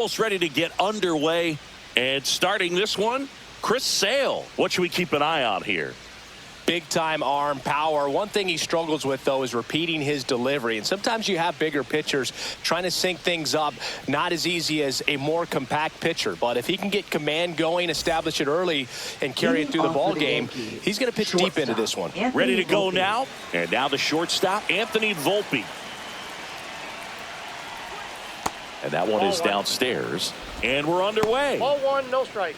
Almost ready to get underway, and starting this one, Chris Sale. What should we keep an eye on here? Big time arm power. One thing he struggles with, though, is repeating his delivery. And sometimes you have bigger pitchers trying to sync things up. Not as easy as a more compact pitcher. But if he can get command going, establish it early, and carry it through the ball game, he's going to pitch deep into this one. Ready to go now. And now the shortstop, Anthony Volpe. And that one is downstairs. And we're underway. Ball one, no strikes.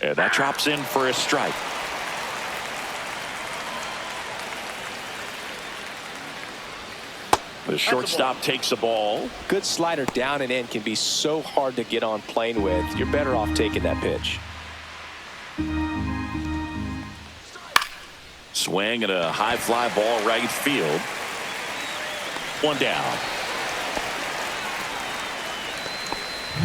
And that drops in for a strike. The shortstop takes the ball. Good slider down and in can be so hard to get on plane with. You're better off taking that pitch. Swing and a high fly ball right field. One down.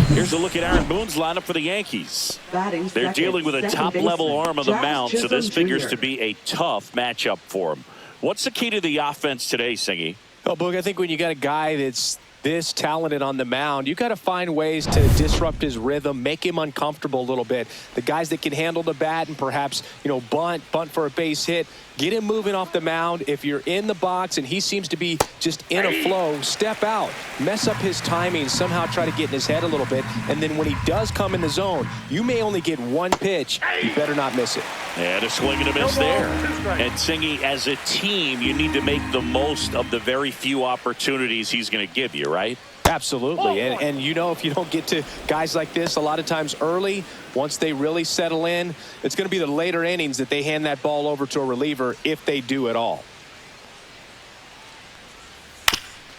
Here's a look at Aaron Boone's lineup for the Yankees. They're dealing with a top-level arm on the mound, so this figures to be a tough matchup for him. What's the key to the offense today, Singy? Well, Boog, I think when you got a guy that's this talented on the mound, you got to find ways to disrupt his rhythm, make him uncomfortable a little bit. The guys that can handle the bat and perhaps, bunt for a base hit, get him moving off the mound. If you're in the box and he seems to be just in a flow, step out, mess up his timing, somehow try to get in his head a little bit. And then when he does come in the zone, you may only get one pitch. You better not miss it. And a swing and a miss there. And Singy, as a team, you need to make the most of the very few opportunities he's going to give you, right? Absolutely. And if you don't get to guys like this a lot of times early, once they really settle in, it's going to be the later innings that they hand that ball over to a reliever, if they do at all.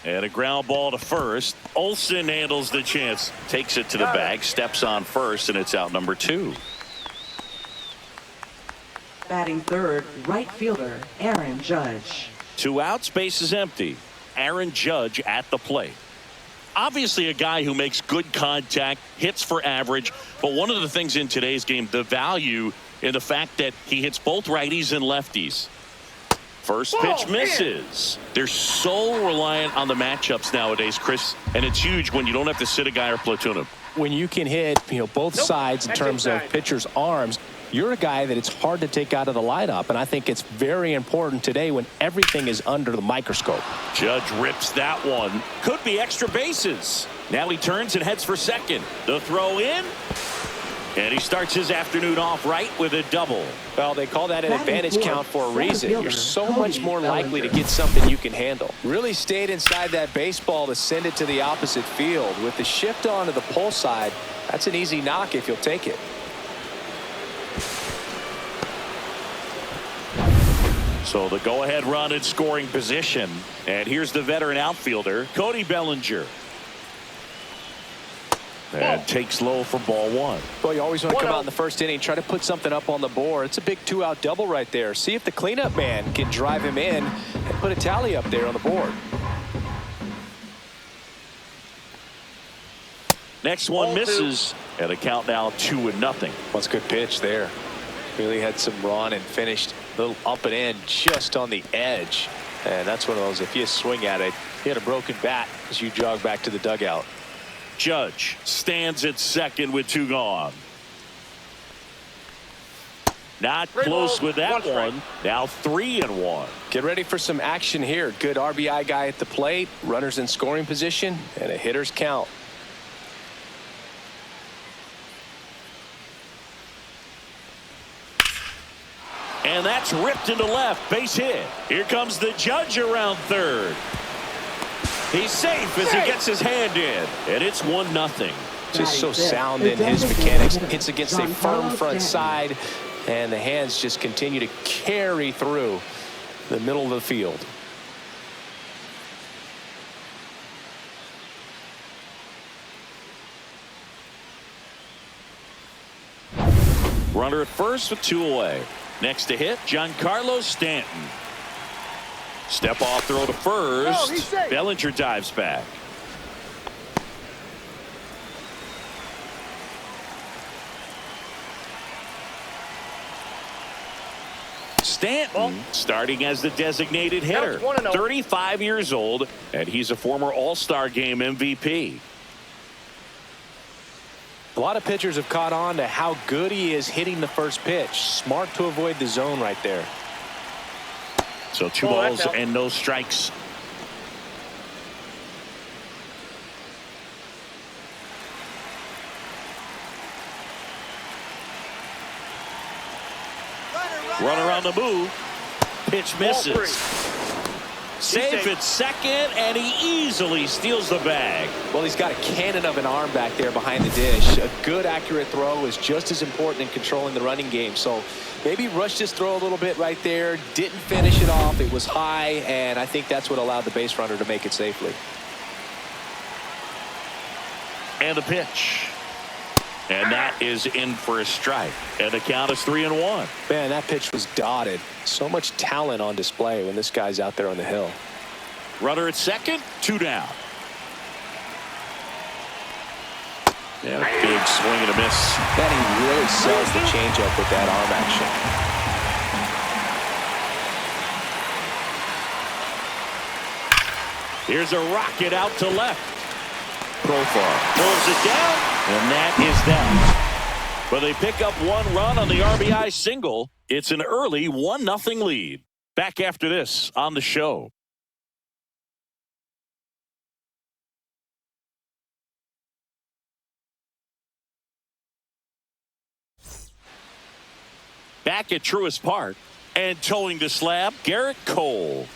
And a ground ball to first. Olsen handles the chance, takes it to the bag, steps on first, and it's out number 2. Batting third, right fielder Aaron Judge. 2 outs, base is empty. Aaron Judge at the plate. Obviously a guy who makes good contact, hits for average, but one of the things in today's game, the value in the fact that he hits both righties and lefties. First pitch misses. They're so reliant on the matchups nowadays, Chris, and it's huge when you don't have to sit a guy or platoon him. When you can hit both sides in terms of pitchers' arms, you're a guy that it's hard to take out of the lineup, and I think it's very important today when everything is under the microscope. Judge rips that one. Could be extra bases. Now he turns and heads for second. The throw in. And he starts his afternoon off right with a double. Well, they call that an advantage count for a reason. You're so much more likely to get something you can handle. Really stayed inside that baseball to send it to the opposite field. With the shift onto the pull side, that's an easy knock if you'll take it. So the go-ahead run in scoring position. And here's the veteran outfielder, Cody Bellinger. And takes low for ball 1. Well, you always want to come out in the first inning, try to put something up on the board. It's a big 2-out double right there. See if the cleanup man can drive him in and put a tally up there on the board. Next one misses, and the count now 2-0. That's a good pitch there. Really had some run and finished a little up and in just on the edge. And that's one of those, if you swing at it, you had a broken bat as you jog back to the dugout. Judge stands at second with 2 gone. Not close with that one. Now 3-1. Get ready for some action here. Good RBI guy at the plate, runners in scoring position, and a hitter's count. And that's ripped into left. Base hit. Here comes the Judge around third. He's safe as he gets his hand in. And it's 1-0. Just so sound in his mechanics. Hits against a firm front side. And the hands just continue to carry through the middle of the field. Runner at first with 2 away. Next to hit, Giancarlo Stanton. Step off throw to first. Bellinger dives back. Stanton starting as the designated hitter. 35 years old, and he's a former All-Star Game MVP. A lot of pitchers have caught on to how good he is hitting the first pitch. Smart to avoid the zone right there. So 2 balls and no strikes. Run around the move. Pitch misses. Safe at second, and he easily steals the bag. Well, he's got a cannon of an arm back there behind the dish. A good, accurate throw is just as important in controlling the running game. So maybe rushed his throw a little bit right there. Didn't finish it off. It was high, and I think that's what allowed the base runner to make it safely. And the pitch. And that is in for a strike. And the count is 3-1. Man, that pitch was dotted. So much talent on display when this guy's out there on the hill. Runner at second, 2 down. Yeah, big swing and a miss. Man, he really sells the changeup with that arm action. Here's a rocket out to left. Profar pulls it down, and that is down. But they pick up 1 run on the RBI single. It's an early 1-0 lead. Back after this on the show. Back at Truist Park and towing the slab, Garrett Cole.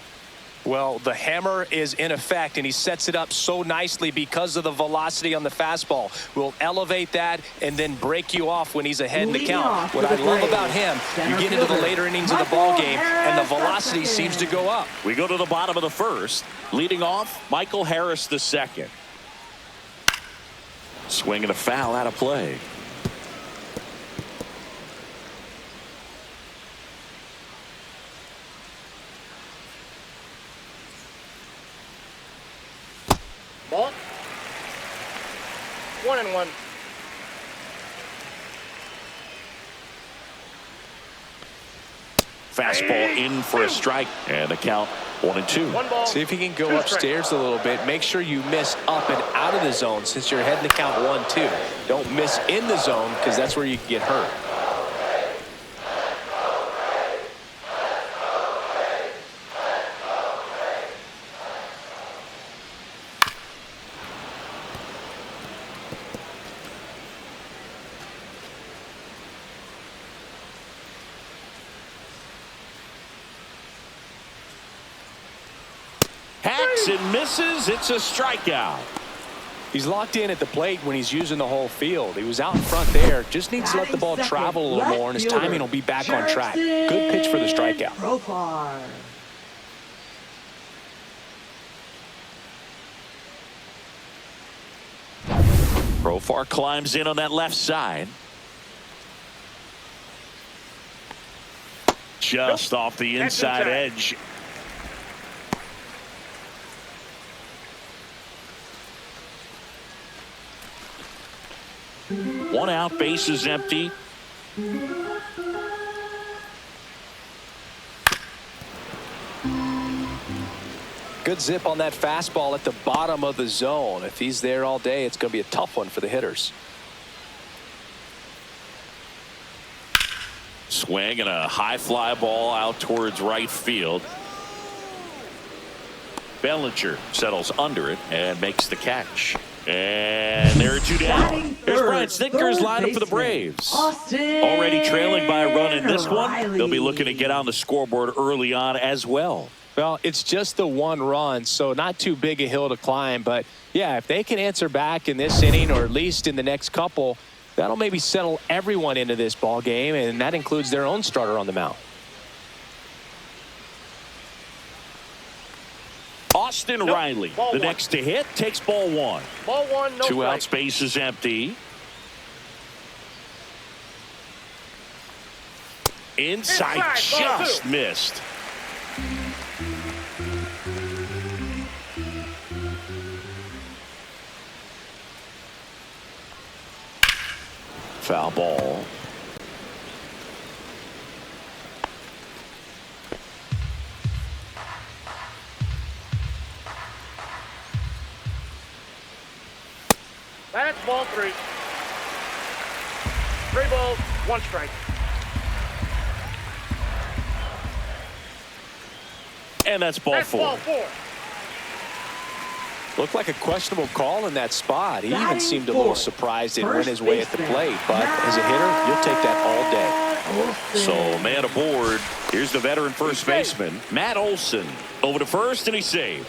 Well, the hammer is in effect, and he sets it up so nicely because of the velocity on the fastball. Will elevate that and then break you off when he's ahead in the count. What I love about him, you get into the later innings of the ball game, and the velocity seems to go up. We go to the bottom of the first. Leading off, Michael Harris the second. Swing and a foul out of play. Ball. 1-1. Fastball in for a strike, and the count 1-2. See if he can go upstairs a little bit. Make sure you miss up and out of the zone since you're heading to count 1-2. Don't miss in the zone because that's where you can get hurt. And misses. It's a strikeout. He's locked in at the plate when he's using the whole field. He was out in front there. Just needs to let the ball travel a little more, and his timing will be back on track. Good pitch for the strikeout. Profar. Profar climbs in on that left side. Just off the inside edge. One out, base is empty. Good zip on that fastball at the bottom of the zone. If he's there all day, it's going to be a tough one for the hitters. Swing and a high fly ball out towards right field. Bellinger settles under it and makes the catch. And there are 2 down. Here's Brian Snitker's lineup for the Braves. Already trailing by a run in this one. They'll be looking to get on the scoreboard early on as well. Well, it's just the 1 run, so not too big a hill to climb. But, yeah, if they can answer back in this inning or at least in the next couple, that'll maybe settle everyone into this ball game, and that includes their own starter on the mound. Austin Riley, the next to hit, takes ball 1. Ball 1, no 2 strike. outs, base is empty. Inside, just missed. Foul ball. Ball 3. 3 balls, 1 strike. And that's ball That's 4. ball 4. Looked like a questionable call in that spot. He even Batting seemed a little fourth. surprised it went First his way at the baseman, plate. But as a hitter, you'll take that all day. So man aboard. Here's the veteran first baseman, Matt Olson. Over to first, and he's saved.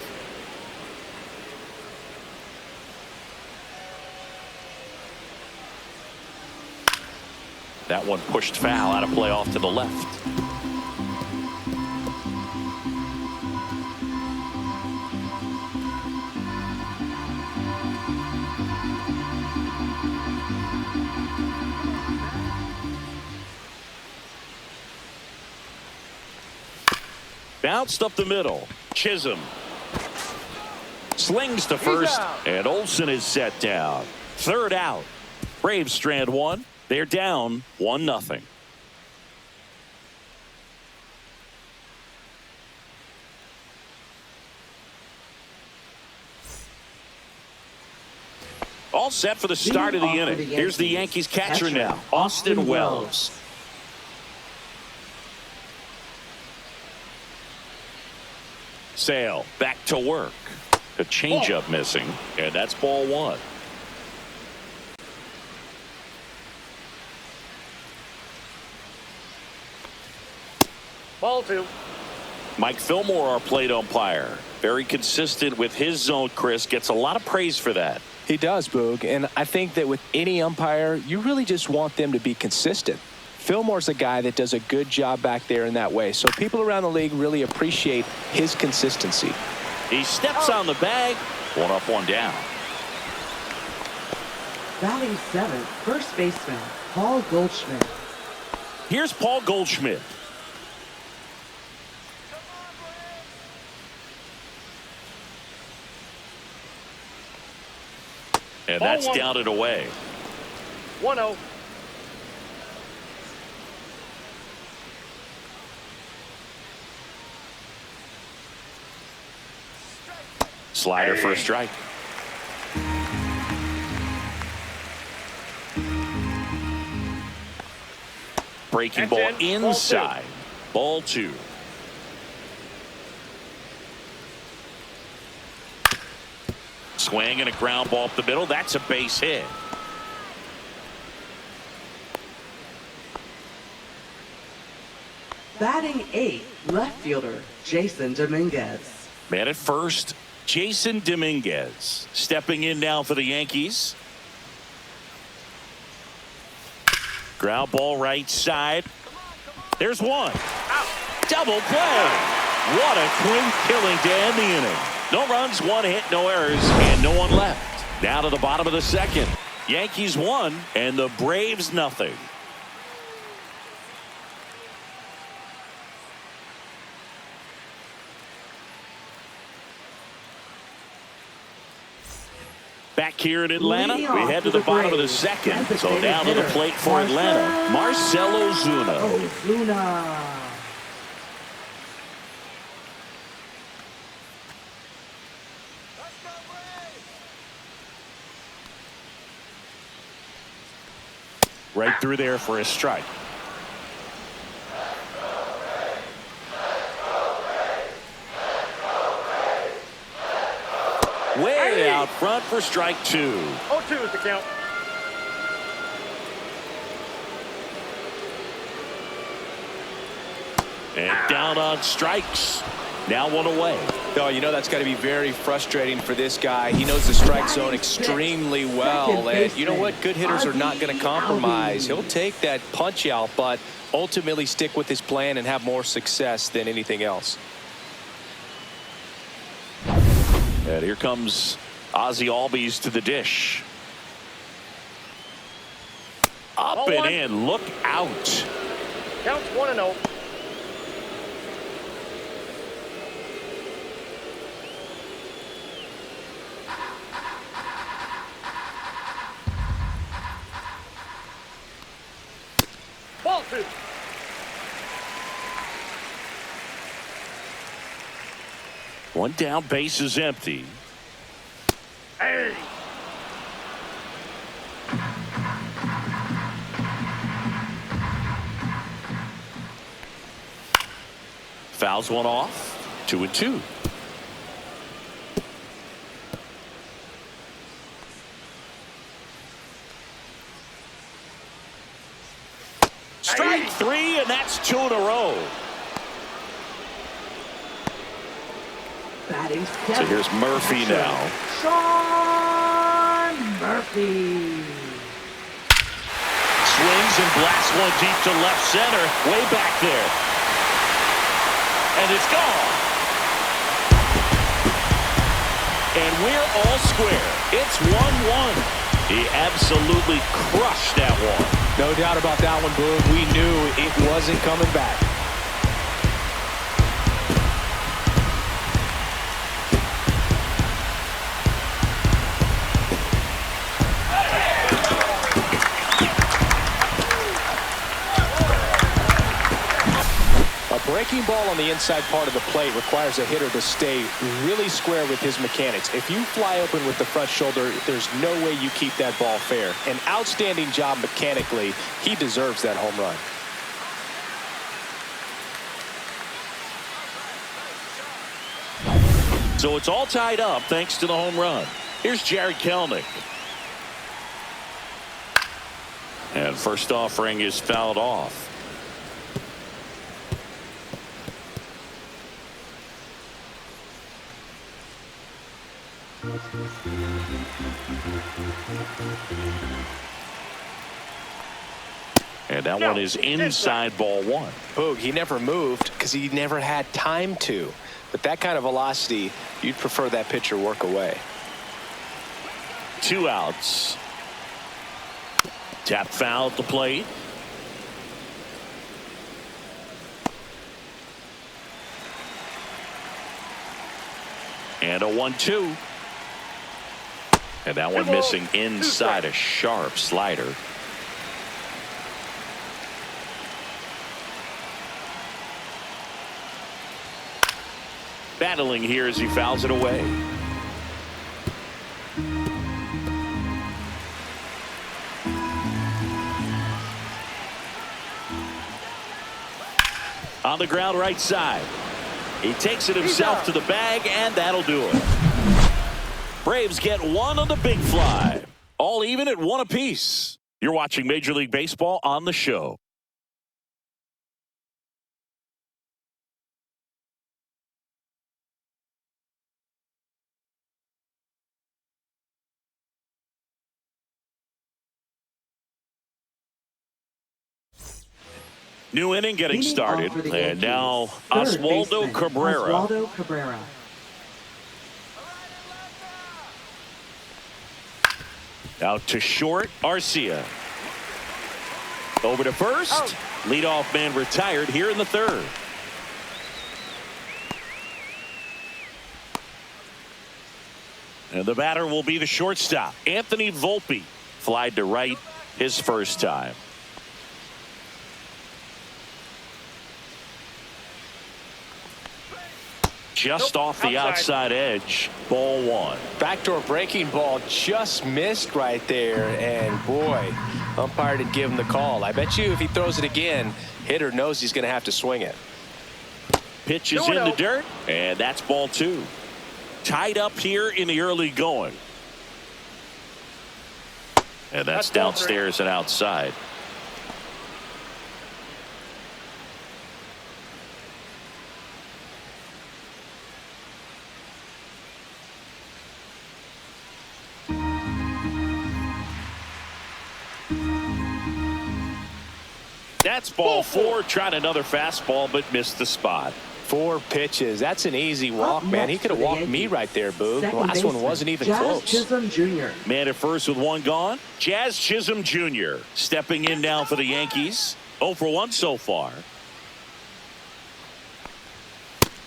That one pushed foul out of play off to the left. Bounced up the middle. Chisholm slings to first, and Olson is set down. Third out. Braves strand 1. They're down 1-0. All set for the start of the inning. Here's the Yankees catcher now, Austin Wells. Sale back to work. A changeup missing, and that's ball 1. Ball 2. Mike Fillmore, our plate umpire. Very consistent with his zone, Chris. Gets a lot of praise for that. He does, Boog. And I think that with any umpire, you really just want them to be consistent. Fillmore's a guy that does a good job back there in that way. So people around the league really appreciate his consistency. He steps on the bag. 1 up, 1 down. Batting 7th, first baseman, Paul Goldschmidt. Here's Paul Goldschmidt. And that's Ball 1. down and away. 1-0. Slider for a strike. Breaking ball That's in. Ball 2. inside. Ball 2. Swing and a ground ball up the middle. That's a base hit. Batting 8th, left fielder, Jason Dominguez. Man at first, Jason Dominguez. Stepping in now for the Yankees. Ground ball right side. There's one. Double play. What a quick killing to end the inning. No runs, 1 hit, no errors, and no one left. Now to the bottom of the 2nd. Yankees 1 and the Braves nothing. Back here in Atlanta, we head to the bottom of the 2nd. So down to the plate for Atlanta, Marcell Ozuna. Ozuna. Right through there for a strike. Way out front for strike 2. 0-2 is the count. And down on strikes. Now 1 away. Oh, you know that's got to be very frustrating for this guy. He knows the strike zone extremely well. And you know what? Good hitters are not going to compromise. He'll take that punch out, but ultimately stick with his plan and have more success than anything else. And here comes Ozzie Albies to the dish. Up Ball and 1. in. Look out. Counts 1-0. Ball 2. One down, base is empty. Hey. Fouls one off. 2-2. Strike three, and that's 2 in a row. Batting So here's Murphy now. Sean Murphy. Swings and blasts one deep to left center. Way back there. And it's gone. And we're all square. It's 1-1. He absolutely crushed that one. No doubt about that one, Boog. We knew it wasn't coming back. A breaking ball on the inside part of the plate requires a hitter to stay really square with his mechanics. If you fly open with the front shoulder, there's no way you keep that ball fair. An outstanding job mechanically. He deserves that home run. So it's all tied up thanks to the home run. Here's Jared Kelenic. And first offering is fouled off. And that one is inside ball one. Boog, he never moved because he never had time to. But that kind of velocity, you'd prefer that pitcher work away. 2 outs. Tap foul at the plate. And a 1-2. And that one missing inside a sharp slider. Battling here as he fouls it away. On the ground right side. He takes it himself to the bag, and that'll do it. Braves get one on the big fly. All even at 1 apiece. You're watching Major League Baseball on the show. New inning getting started, and now Oswaldo Cabrera. Oswaldo Cabrera. Out to short, Arcia. Over to first. Leadoff man retired here in the third. And the batter will be the shortstop, Anthony Volpe. Flied to right his first time. Just off the outside edge. Ball one. Backdoor breaking ball just missed right there. And boy, umpire didn't give him the call. I bet you if he throws it again, hitter knows he's going to have to swing it. Pitch is in the dirt, and that's ball two. Tied up here in the early going. And that's downstairs and outside. That's ball four. Tried another fastball, but missed the spot. 4 pitches. That's an easy walk, man. He could have walked me right there, Boog. The last one wasn't even close. Chisholm Jr. Man at first with one gone. Jazz Chisholm Jr. stepping in now for the Yankees. 0 for 1 so far.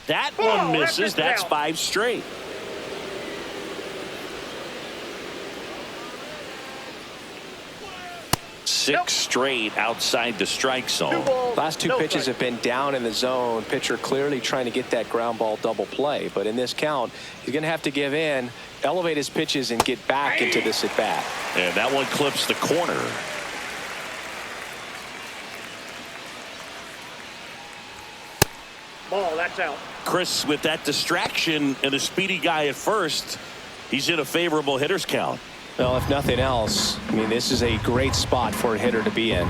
That one misses. That's 5 straight. Six straight outside the strike zone. Last 2 pitches have been down in the zone. Pitcher clearly trying to get that ground ball double play. But in this count, he's going to have to give in, elevate his pitches, and get back into this at bat. And that one clips the corner. Ball, that's out. Chris, with that distraction and a speedy guy at first, he's in a favorable hitter's count. Well, if nothing else, I mean, this is a great spot for a hitter to be in.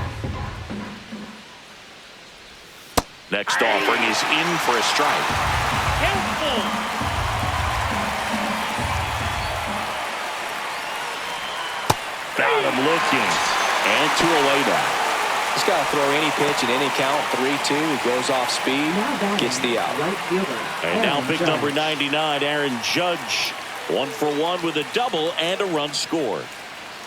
Next offering is in for a strike. Count full. Got him looking. And 2 away now. He's got to throw any pitch at any count. 3-2. He goes off speed, gets the out. Right fielder. And now pick Judge. number 99, Aaron Judge. 1 for 1 with a double and a run scored.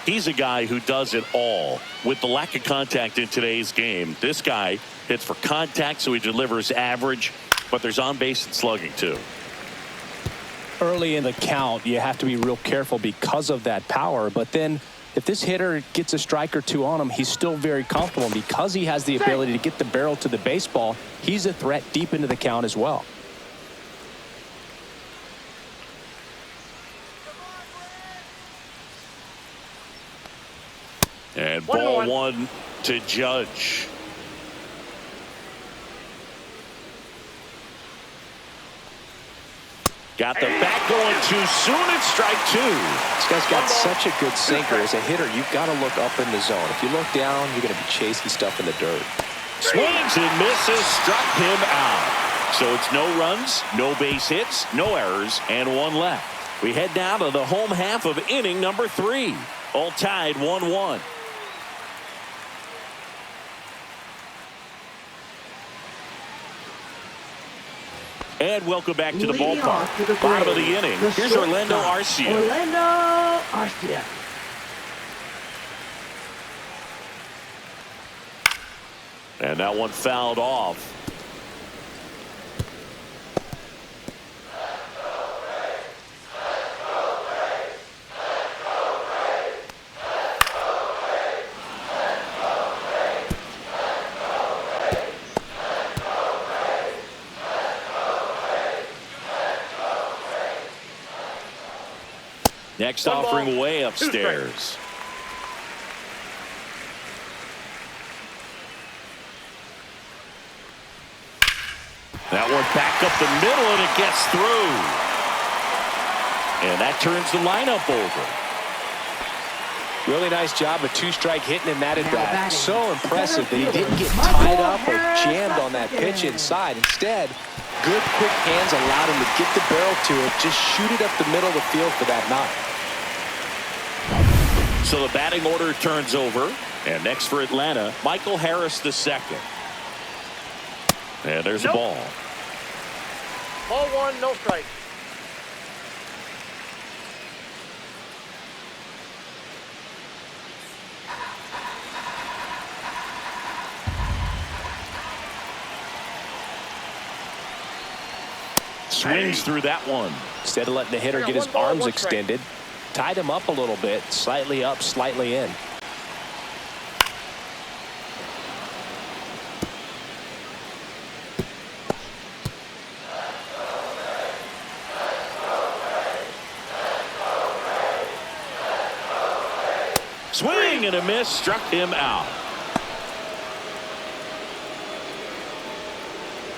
He's a guy who does it all. With the lack of contact in today's game, this guy hits for contact, so he delivers average, but there's on base and slugging too. Early in the count, you have to be real careful because of that power. But then if this hitter gets a strike or two on him, he's still very comfortable. And because he has the ability to get the barrel to the baseball, he's a threat deep into the count as well. And ball 1 to Judge. Got the bat going too soon. It's strike 2. This guy's got such a good sinker. As a hitter, you've got to look up in the zone. If you look down, you're going to be chasing stuff in the dirt. Swings and misses, struck him out. So it's no runs, no base hits, no errors, and 1 left. We head down to the home half of inning number 3. All tied 1-1. And welcome back to the Leading off ballpark. to the Bottom of the Braves, inning. the Here's Orlando shortstop, Arcia. Orlando Arcia. And that one fouled off. Next One offering ball, way 2 upstairs. That one back up the middle, and it gets through. And that turns the lineup over. Really nice job of 2-strike hitting in that at bat. batting. So impressive that he didn't get Michael tied up or Harris jammed on that pitch second. inside. Instead, good quick hands allowed him to get the barrel to it, just shoot it up the middle of the field for that knock. So the batting order turns over. And next for Atlanta, Michael Harris II. And there's a ball. Ball 1, no strike. Swings through that one. Instead of letting the hitter get his 1 ball, arms 1 strike. extended, tied him up a little bit, slightly up, slightly in. Swing and a miss, struck him out.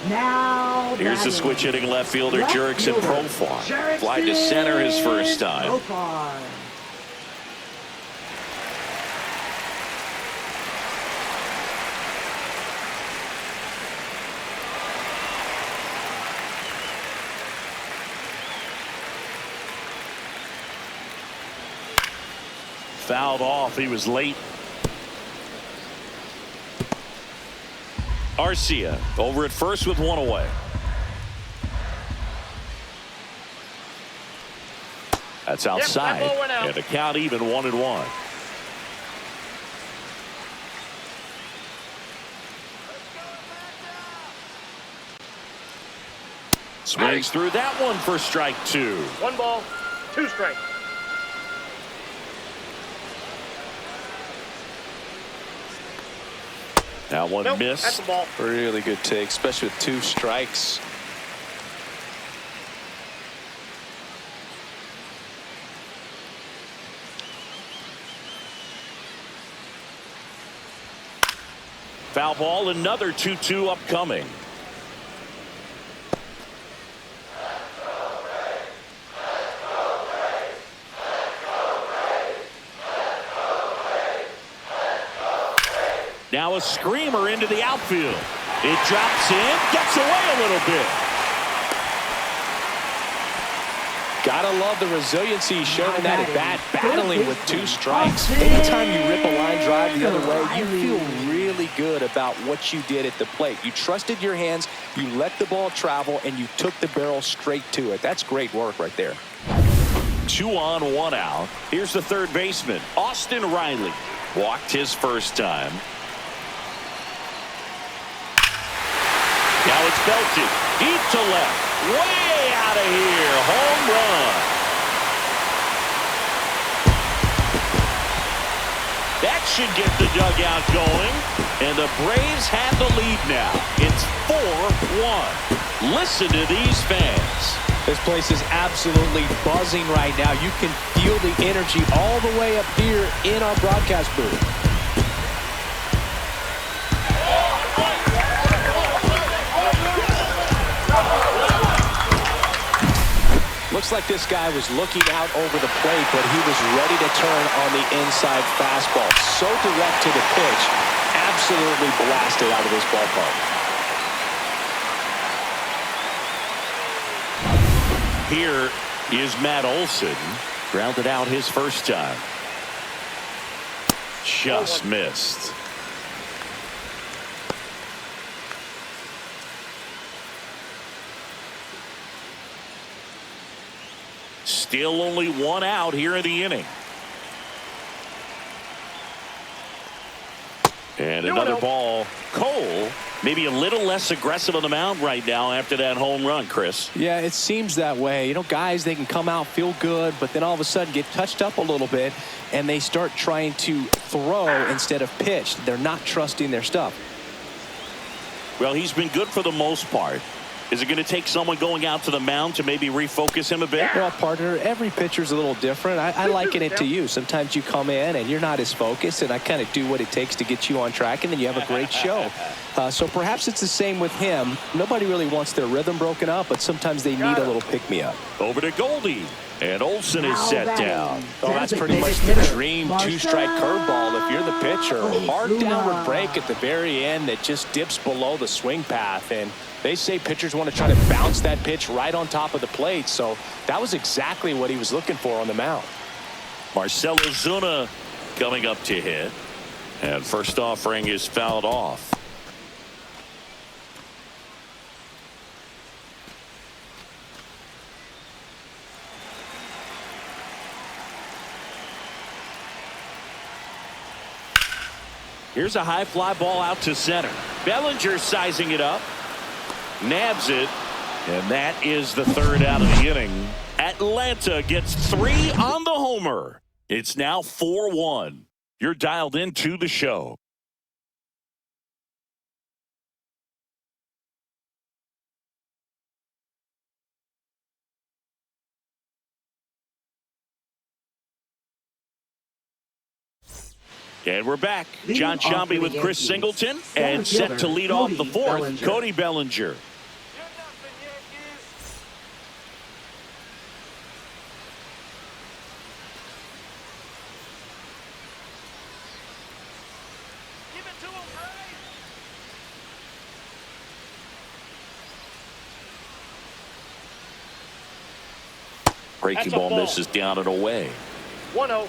Now Here's the batting. switch hitting left fielder, Left Jurickson fielder, Profar. Fly to center his first time. Profar. Fouled off. He was late. Arcia over at first with 1 away. That's outside. that ball went out. And the count even 1-1. Swings through that one for strike 2. 1 ball, 2 strikes. That one Nope, missed. that's the ball. Really good take, especially with 2 strikes. Foul ball, another 2-2 upcoming. Now a screamer into the outfield. It drops in, gets away a little bit. Gotta love the resiliency he showed in that at bat, battling with 2 strikes. Anytime you rip a line drive the other way, you feel really good about what you did at the plate. You trusted your hands, you let the ball travel, and you took the barrel straight to it. That's great work right there. 2 on, 1 out. Here's the third baseman, Austin Riley. Walked his first time. Now it's belted deep to left. Way out of here. Home run. That should get the dugout going. And the Braves have the lead now. It's 4-1. Listen to these fans. This place is absolutely buzzing right now. You can feel the energy all the way up here in our broadcast booth. Looks like this guy was looking out over the plate, but he was ready to turn on the inside fastball. So direct to the pitch, absolutely blasted out of this ballpark. Here is Matt Olson. Grounded out his first time. Just missed. Still only 1 out here in the inning. And another ball. Cole maybe a little less aggressive on the mound right now after that home run, Chris. Yeah, it seems that way. You know, guys, they can come out, feel good, but then all of a sudden get touched up a little bit, and they start trying to throw instead of pitch. They're not trusting their stuff. Well, he's been good for the most part. Is it going to take someone going out to the mound to maybe refocus him a bit? Well, partner, every pitcher's a little different. I liken it to you. Sometimes you come in and you're not as focused, and I kind of do what it takes to get you on track, and then you have a great show. So perhaps it's the same with him. Nobody really wants their rhythm broken up, but sometimes they need a little pick-me-up. Over to Goldie. And Olson is set down. Oh, that's pretty much the dream 2-strike curveball if you're the pitcher. Hard downward break at the very end that just dips below the swing path. And they say pitchers want to try to bounce that pitch right on top of the plate. So that was exactly what he was looking for on the mound. Marcell Ozuna coming up to hit. And first offering is fouled off. Here's a high fly ball out to center. Bellinger sizing it up. Nabs it. And that is the third out of the inning. Atlanta gets 3 on the homer. It's now 4-1. You're dialed into the show. And we're back. John Sciambi with Chris Singleton. And set to lead off the fourth, Cody Bellinger. Breaking ball misses down and away. 1-0.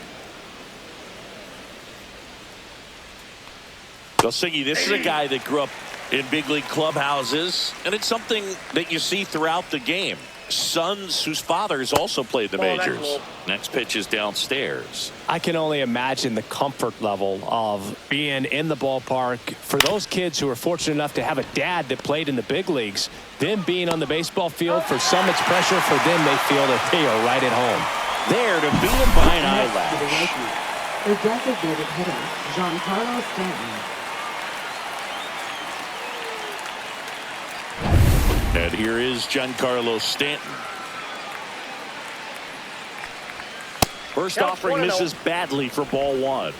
Siggy, this is a guy that grew up in big league clubhouses, and it's something that you see throughout the game. Sons whose fathers also played the majors. Next pitch is downstairs. I can only imagine the comfort level of being in the ballpark for those kids who are fortunate enough to have a dad that played in the big leagues. Them being on the baseball field, for some it's pressure. For them, they feel that they are right at home. There to beat him by an eyelash. The designated hitter, Giancarlo Stanton. And here is Giancarlo Stanton. First offering misses badly for ball 1.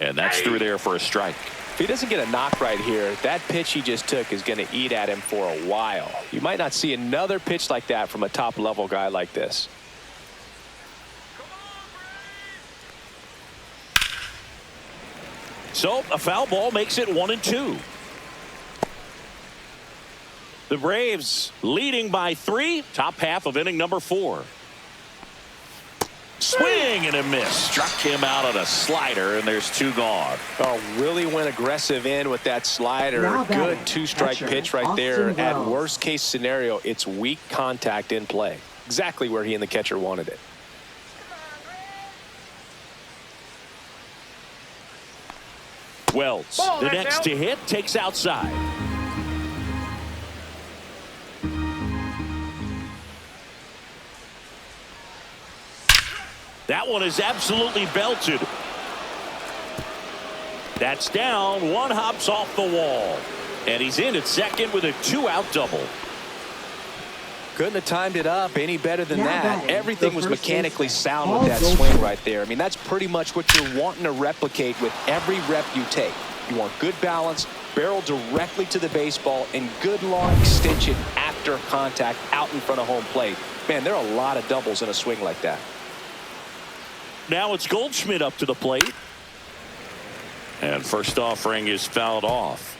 And that's through there for a strike. If he doesn't get a knock right here, that pitch he just took is going to eat at him for a while. You might not see another pitch like that from a top-level guy like this. So a foul ball makes it 1-2. The Braves leading by 3. Top half of inning number 4. Swing and a miss. Struck him out on a slider, and there's 2 gone. Oh, really went aggressive in with that slider. Now Good batting, 2-strike catcher, pitch right there. Austin At Wells. worst case scenario, it's weak contact in play. Exactly where he and the catcher wanted it. Wells, Ball, the that's next out. to hit, takes outside. That one is absolutely belted. That's down. One hops off the wall. And he's in at second with a 2-out double. Couldn't have timed it up any better than Now that. batting, Everything the was first mechanically baseman, sound Paul with that Goldschmidt. swing right there. I mean, that's pretty much what you're wanting to replicate with every rep you take. You want good balance, barrel directly to the baseball, and good long extension after contact out in front of home plate. Man, there are a lot of doubles in a swing like that. Now it's Goldschmidt up to the plate. And first offering is fouled off.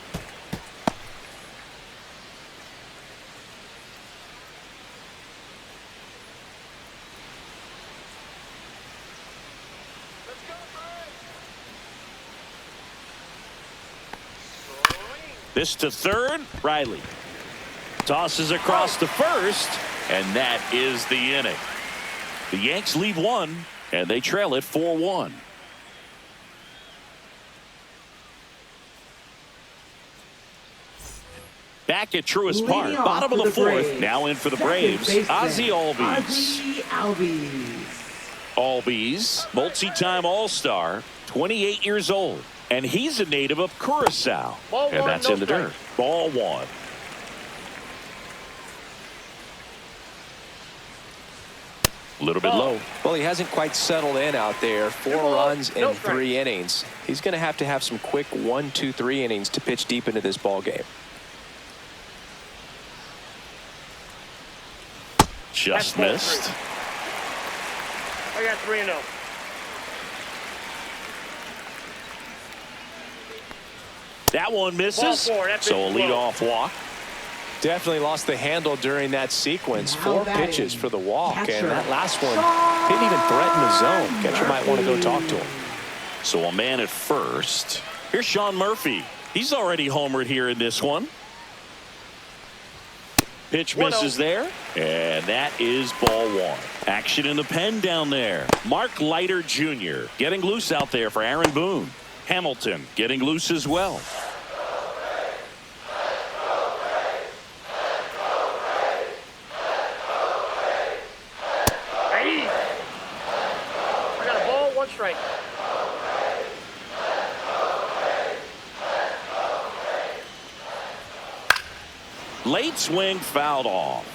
This to third. Riley tosses across to first, and that is the inning. The Yanks lead 1, and they trail it 4-1. Back at Truist Park, Leading off bottom of for the the 4th. Braves, Now in for the second Braves, baseman, Ozzie Albies. Ozzie Albies. Albies, multi-time All-Star, 28 years old, and he's a native of Curacao. Ball And one, that's no in the strike. dirt. Ball 1. A little bit Ball. low. Well, he hasn't quite settled in out there. 4 ball, runs in no 3 innings. He's going to have some quick 1, 2, 3 innings to pitch deep into this ball game. Just That's ball missed. 3. I got 3-0. That one misses. Ball 4. That So a pitch is low. leadoff walk. Definitely lost the handle during that sequence. Now 4 batting, pitches for the walk, catcher, and that last one didn't even threaten the zone. Catcher might want to go talk to him. So a man at first. Here's Sean Murphy. He's already homered here in this one. Pitch 1-0. misses there, and that is ball 1. Action in the pen down there. Mark Leiter Jr. getting loose out there for Aaron Boone. Hamilton getting loose as well. Hey. I got a ball, 1 strike. Late swing fouled off.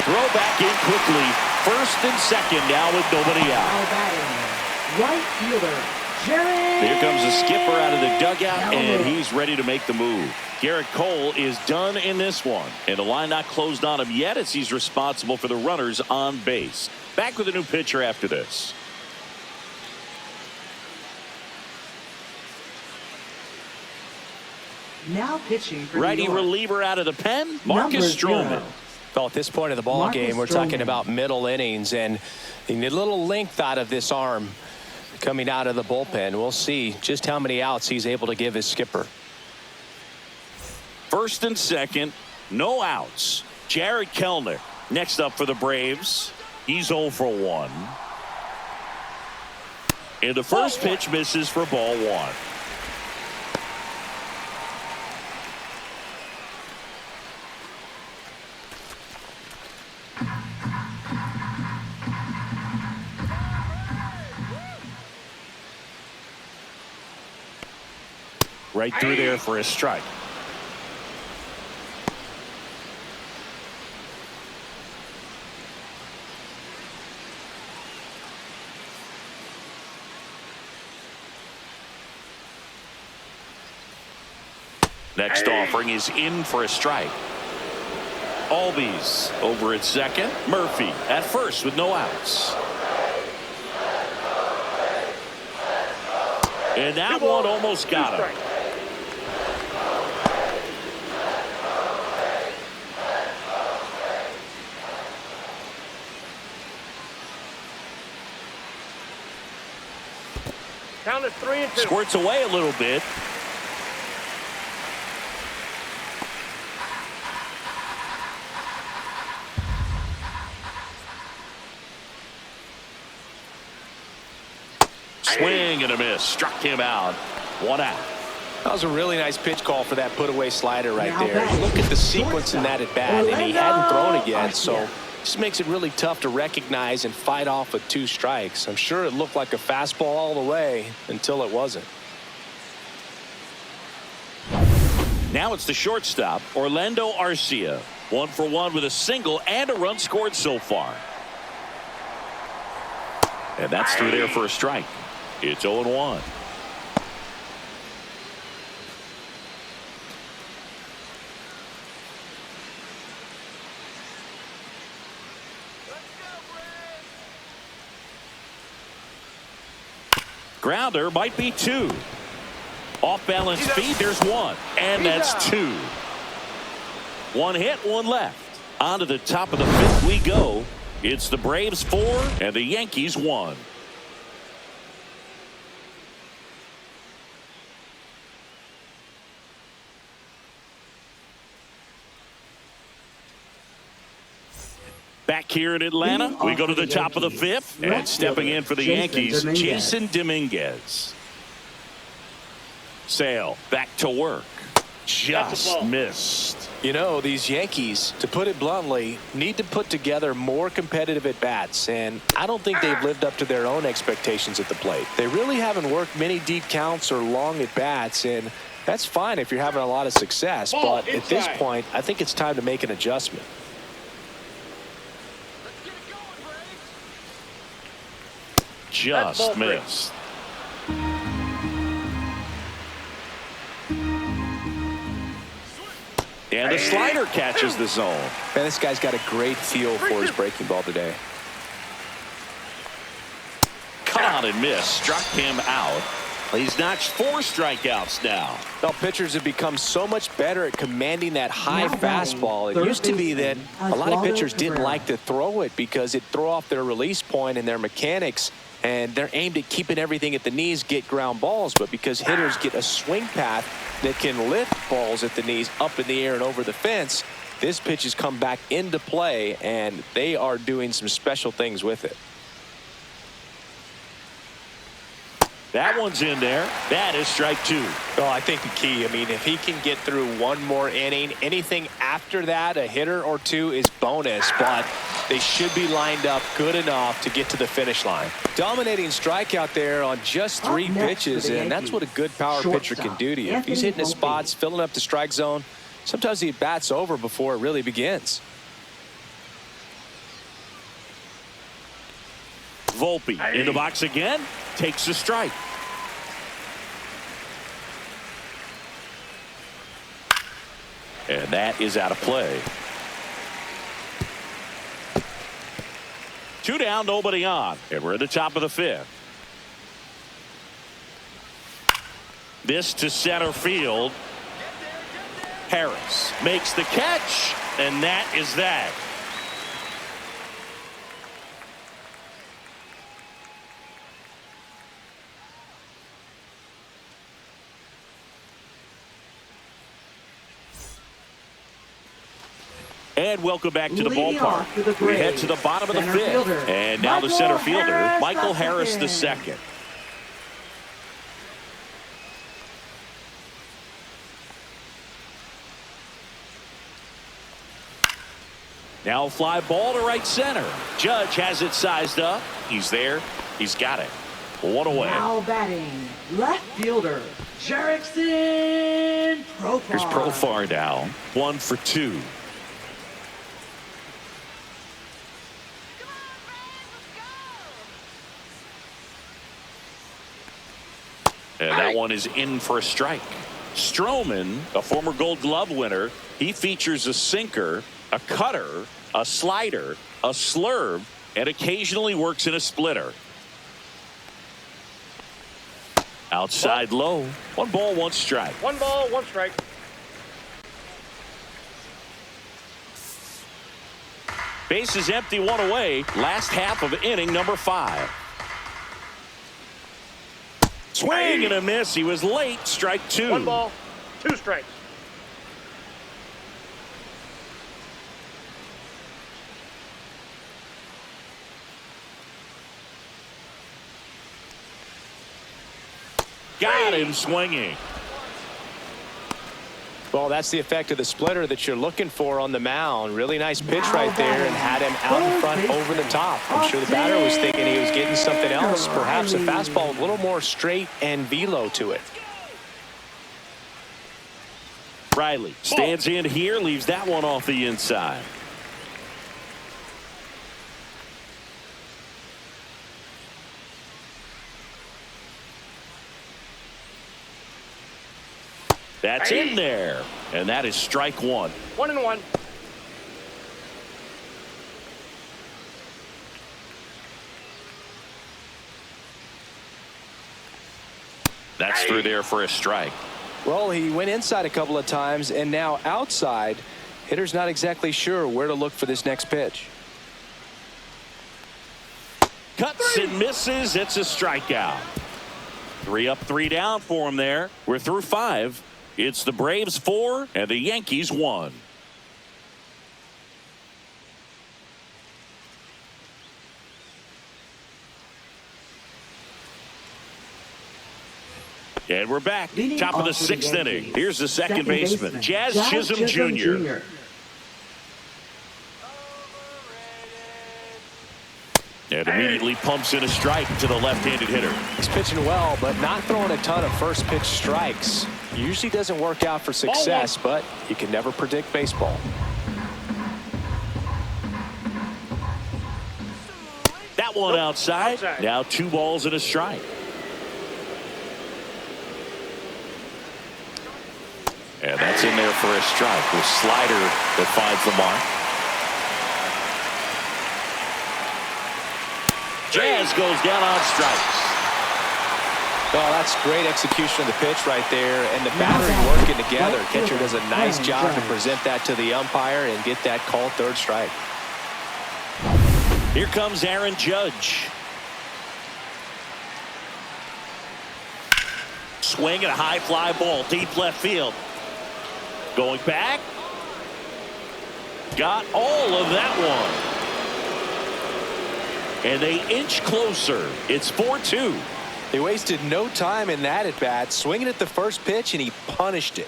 Throw back in quickly. First and second now with nobody out. Now batting, right fielder, Jared. Here comes the skipper out of the dugout, and Cole. he's ready to make the move. Garrett Cole is done in this one, and the line not closed on him yet as he's responsible for the runners on base. Back with a new pitcher after this. Now pitching for Righty New York. reliever out of the pen, Number Marcus Stroman. 0. Well, at this point of the ball Marcus game, we're talking Stroman. about middle innings, and you need a little length out of this arm coming out of the bullpen. We'll see just how many outs he's able to give his skipper. First and second, no outs. Jared Kellner next up for the Braves. He's 0 for 1. And the first pitch misses for ball 1. Right through there for a strike. Next offering is in for a strike. Albies over at second. Murphy at first with no outs. And that one almost got him. Count is 3-2. Squirts away a little bit. Swing and a miss. Struck him out. 1 out. That was a really nice pitch call for that put-away slider right there. Look at the sequence in that at-bat, and he hadn't thrown it yet, so just makes it really tough to recognize and fight off with 2 strikes. I'm sure it looked like a fastball all the way until it wasn't. Now it's the shortstop, Orlando Arcia. 1 for 1 with a single and a run scored so far. And that's through there for a strike. It's 0-1. Grounder might be 2. Off balance speed, there's 1. And that's 2. 1 hit, 1 left. On to the top of the 5th we go. It's the Braves 4 and the Yankees 1. Back here in Atlanta, we go to the top of the 5th, and stepping in for the Yankees, Jason Dominguez. Sale back to work. Just missed. You know, these Yankees, to put it bluntly, need to put together more competitive at-bats, and I don't think they've lived up to their own expectations at the plate. They really haven't worked many deep counts or long at-bats, and that's fine if you're having a lot of success, but at this point, I think it's time to make an adjustment. Just missed. And the slider catches the zone. Man, this guy's got a great feel for his breaking ball today. Caught and missed. Struck him out. He's notched 4 strikeouts now. Well, pitchers have become so much better at commanding that high fastball. It used to be that a lot of pitchers didn't like to throw it because it'd throw off their release point and their mechanics, and they're aimed at keeping everything at the knees, get ground balls. But because hitters get a swing path that can lift balls at the knees up in the air and over the fence, this pitch has come back into play, and they are doing some special things with it. That one's in there. That is strike 2. Well, I think the key, I mean, if he can get through 1 more inning, anything after that, a hitter or 2 is bonus, but they should be lined up good enough to get to the finish line. Dominating strikeout there on just 3 pitches, and that's what a good power pitcher can do to you. If he's hitting his spots, filling up the strike zone, sometimes the at-bat's over before it really begins. Volpe in the box again. Takes a strike. And that is out of play. 2 down, nobody on. And we're at the top of the 5th. This to center field. Harris makes the catch, and that is that. And welcome back to the ballpark. We head to the bottom of the 5th. And now the center fielder, Michael Harris II. Now a fly ball to right center. Judge has it sized up. He's there. He's got it. 1 away. Now batting, left fielder, Jerickson Profar. Here's Profar now. 1 for 2. And that one is in for a strike. Stroman, a former Gold Glove winner, he features a sinker, a cutter, a slider, a slurve, and occasionally works in a splitter. Outside low. 1 ball, 1 strike. 1 ball, 1 strike. Base is empty, 1 away. Last half of inning number 5. Swing and a miss. He was late. Strike 2. 1 ball, 2 strikes. Got him swinging. Well, that's the effect of the splitter that you're looking for on the mound. Really nice pitch right there and had him out in front over the top. I'm sure the batter was thinking he was getting something else, perhaps a fastball with a little more straight and velo to it. Riley stands in here, leaves that one off the inside. That's in there, and that is strike 1. 1-1. That's through there for a strike. Well, he went inside a couple of times, and now outside. Hitter's not exactly sure where to look for this next pitch. Cuts and misses. It's a strikeout. 3 up, 3 down for him there. We're through 5. It's the Braves 4 and the Yankees 1. And we're back. Top of the 6th inning. Here's the second baseman, Jazz Chisholm Jr. And immediately pumps in a strike to the left-handed hitter. He's pitching well, but not throwing a ton of first pitch strikes. Usually doesn't work out for success, but you can never predict baseball. That one outside. Now 2 balls and a strike. And that's in there for a strike. The slider that finds the mark. Jazz goes down on strikes. Oh, that's great execution of the pitch right there, and the battery working together. Catcher does a nice job to present that to the umpire and get that call 3rd strike. Here comes Aaron Judge. Swing and a high fly ball deep left field. Going back. Got all of that one. And they inch closer. It's 4-2. He wasted no time in that at bat, swinging at the first pitch, and he punished it.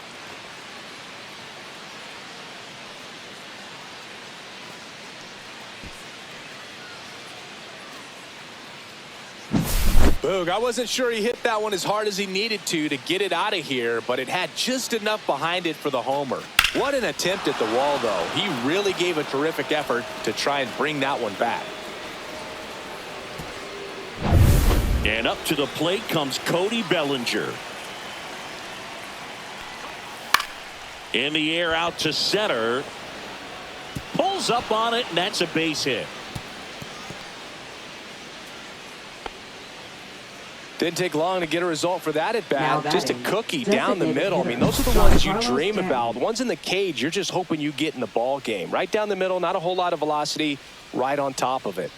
Boog, I wasn't sure he hit that one as hard as he needed to get it out of here, but it had just enough behind it for the homer. What an attempt at the wall, though. He really gave a terrific effort to try and bring that one back. And up to the plate comes Cody Bellinger. In the air out to center. Pulls up on it, and that's a base hit. Didn't take long to get a result for that at bat. Just a cookie down the middle. I mean, those are the ones you dream about. The ones in the cage, you're just hoping you get in the ball game. Right down the middle, not a whole lot of velocity, right on top of it.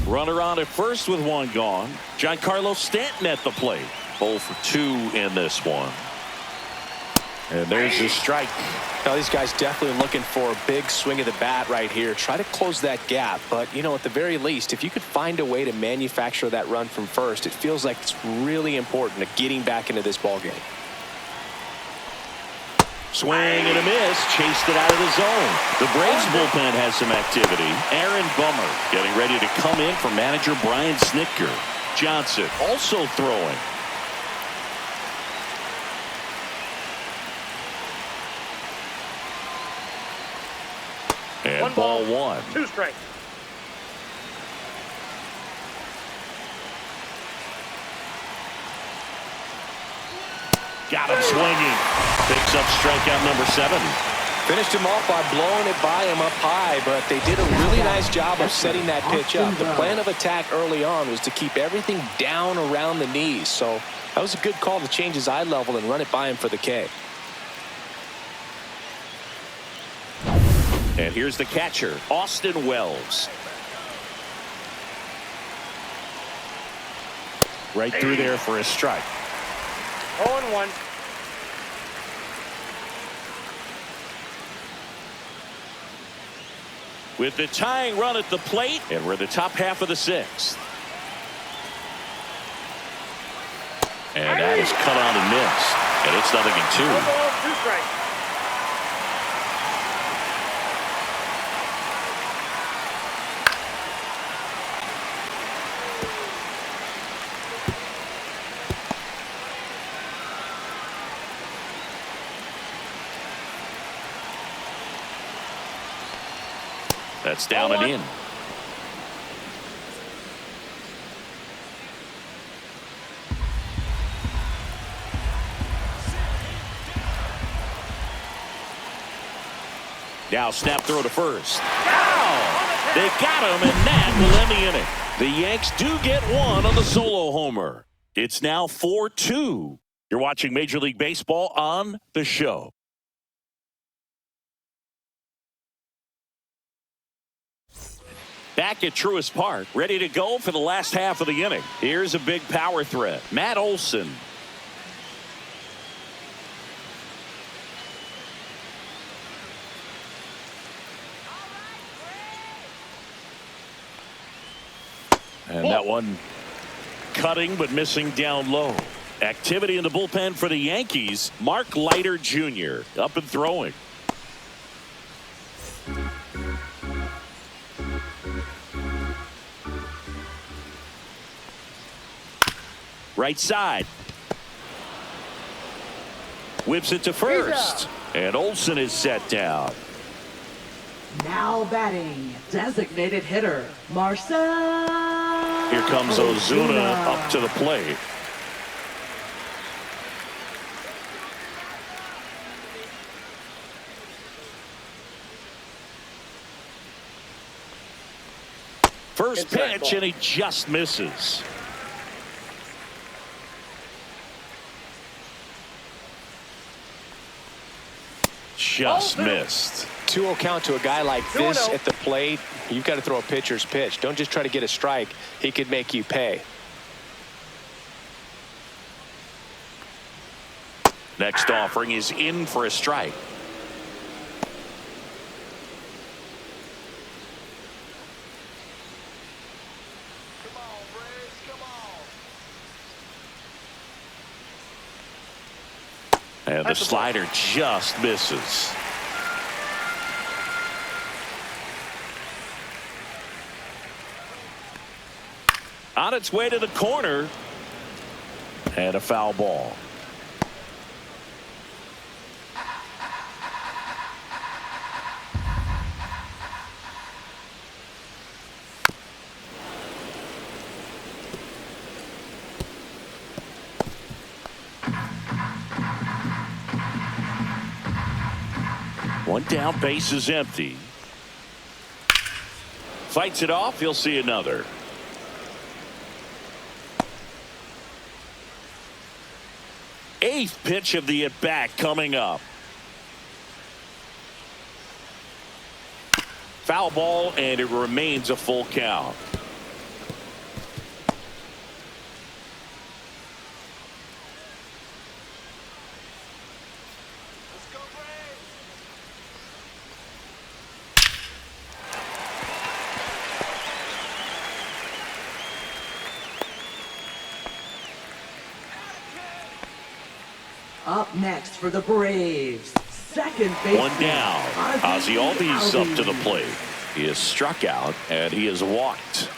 Runner on at first with 1 gone. Giancarlo Stanton at the plate. 0 for 2 in this one. And there's the strike. Now, these guys definitely looking for a big swing of the bat right here. Try to close that gap. But, you know, at the very least, if you could find a way to manufacture that run from first, it feels like it's really important to getting back into this ball game. Swing and a miss. Chased it out of the zone. The Braves bullpen has some activity. Aaron Bummer getting ready to come in for manager Brian Snitker. Johnson also throwing. And ball one. 2 strikes. Got him swinging. Picks up strikeout number 7. Finished him off by blowing it by him up high, but they did a really nice job of setting that pitch up. The plan of attack early on was to keep everything down around the knees. So that was a good call to change his eye level and run it by him for the K. And here's the catcher, Austin Wells. Right through there for a strike. 0-1. With the tying run at the plate, and we're in the top half of the 6th. And that is cut on and missed. And it's 0-2. 1 ball, 2 strikes. That's down and in. Now snap throw to first. Foul! They got him, and that will end the inning. The Yanks do get one on the solo homer. It's now 4-2. You're watching Major League Baseball on The Show. Back at Truist Park, ready to go for the last half of the inning. Here's a big power threat. Matt Olson. And that one cutting but missing down low. Activity in the bullpen for the Yankees. Mark Leiter Jr. up and throwing. Right side. Whips it to first. And Olson is set down. Now batting, designated hitter, Marcell. Here comes Ozuna up to the plate. First pitch, and he just misses. Just missed. 2-0 count to a guy like this at the plate. You've got to throw a pitcher's pitch. Don't just try to get a strike. He could make you pay. Next offering is in for a strike. And the slider just misses. On its way to the corner. And a foul ball. One down, base is empty. Fights it off, he'll see another. Eighth pitch of the at-bat coming up. Foul ball, and it remains a full count. Up next for the Braves, second base. One down. Ozzie Albies up to the plate. He is struck out and he is walked.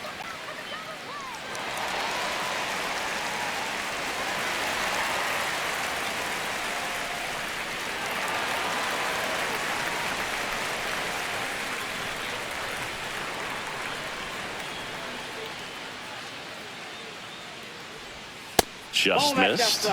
Just missed.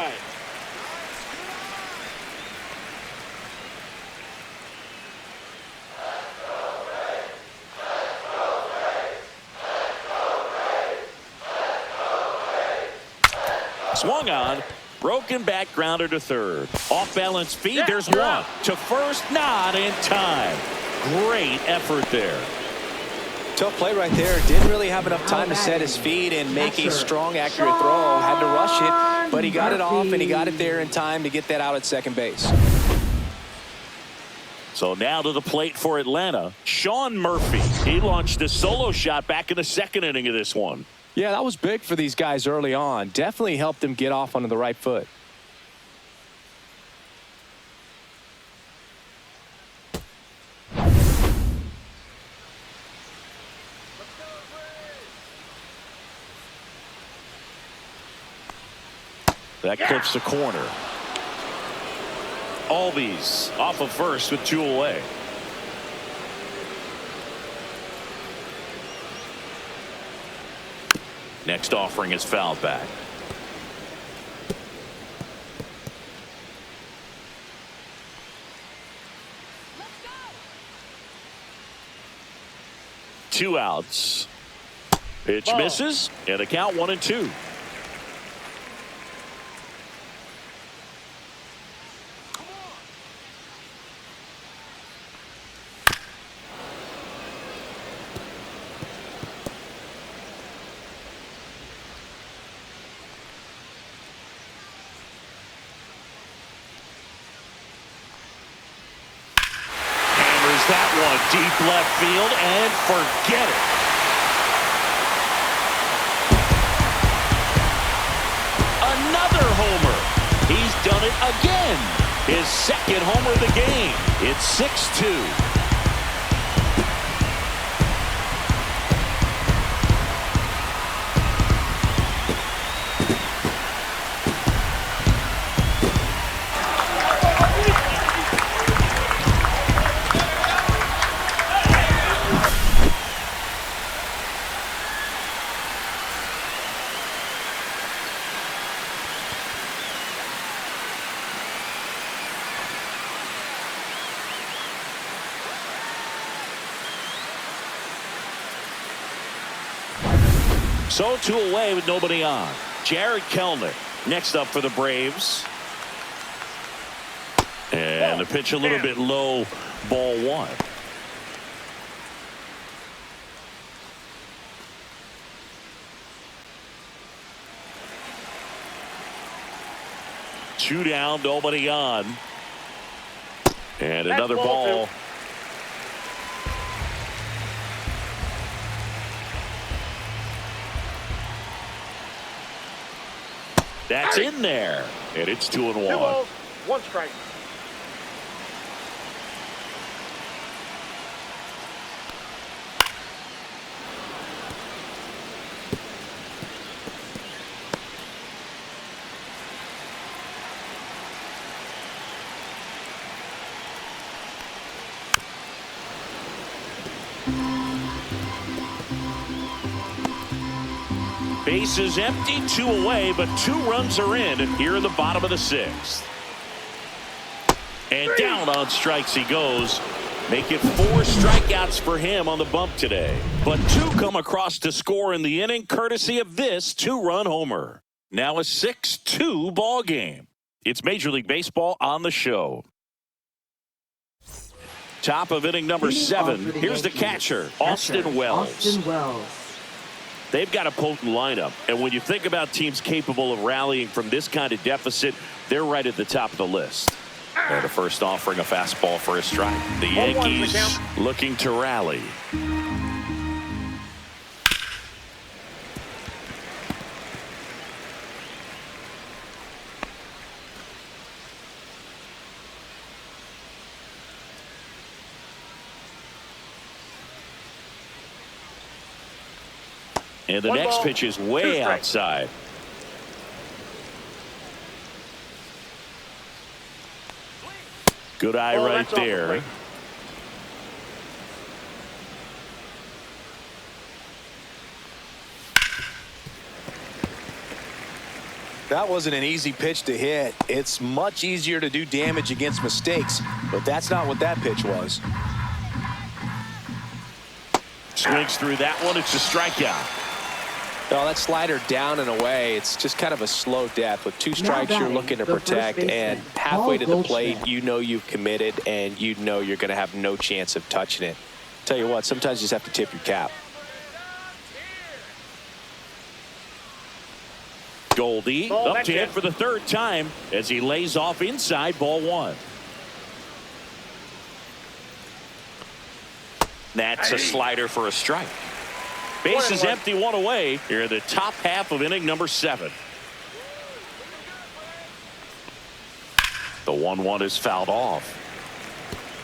Swung on. Broken back grounder to third. Off balance feed. There's one. To first. Not in time. Great effort there. Tough play right there. Didn't really have enough time to set his feet and make a strong, accurate throw. Had to rush it, but he got it off, and he got it there in time to get that out at second base. So now to the plate for Atlanta, Sean Murphy. He launched a solo shot back in the second inning of this one. Yeah, that was big for these guys early on. Definitely helped them get off onto the right foot. That clips the corner. Albies off of first with 2 away. Next offering is fouled back. Two outs. Pitch misses, and a count 1-2. That one deep left field and forget it. Another homer. He's done it again. His second homer of the game. It's 6-2. So 2 away with nobody on. Jared Kellner next up for the Braves. And the pitch a little bit low, ball 1. Two down, nobody on. And another ball. That's in there, and it's 2-1. 2 balls, 1 strike. Bases empty, 2 away, but 2 runs are in here in the bottom of the 6th. And down on strikes he goes. Make it 4 strikeouts for him on the bump today. But 2 come across to score in the inning, courtesy of this 2-run homer. Now a 6-2 ball game. It's Major League Baseball on the show. Top of inning number 7. Here's the catcher, Austin Wells. They've got a potent lineup, and when you think about teams capable of rallying from this kind of deficit, they're right at the top of the list. And the first offering a fastball for a strike. The Yankees looking to rally. And the One next ball, pitch is 2 way strikes. outside. Good eye Ball, right that's off the there. plate. That wasn't an easy pitch to hit. It's much easier to do damage against mistakes, but that's not what that pitch was. Swings through that one. It's a strikeout. Oh, that slider down and away. It's just kind of a slow death. With 2 strikes, you're batting, looking to the first protect, baseman, and halfway to Paul the plate, Goldschmidt. you know you've committed, and you know you're going to have no chance of touching it. Tell you what, sometimes you just have to tip your cap. Goldie Ball, up that's to hit it. for the 3rd time as he lays off inside, ball 1. That's a slider for a strike. Base is 1-1. empty, 1 away here in the top half of inning number 7. The 1-1 is fouled off.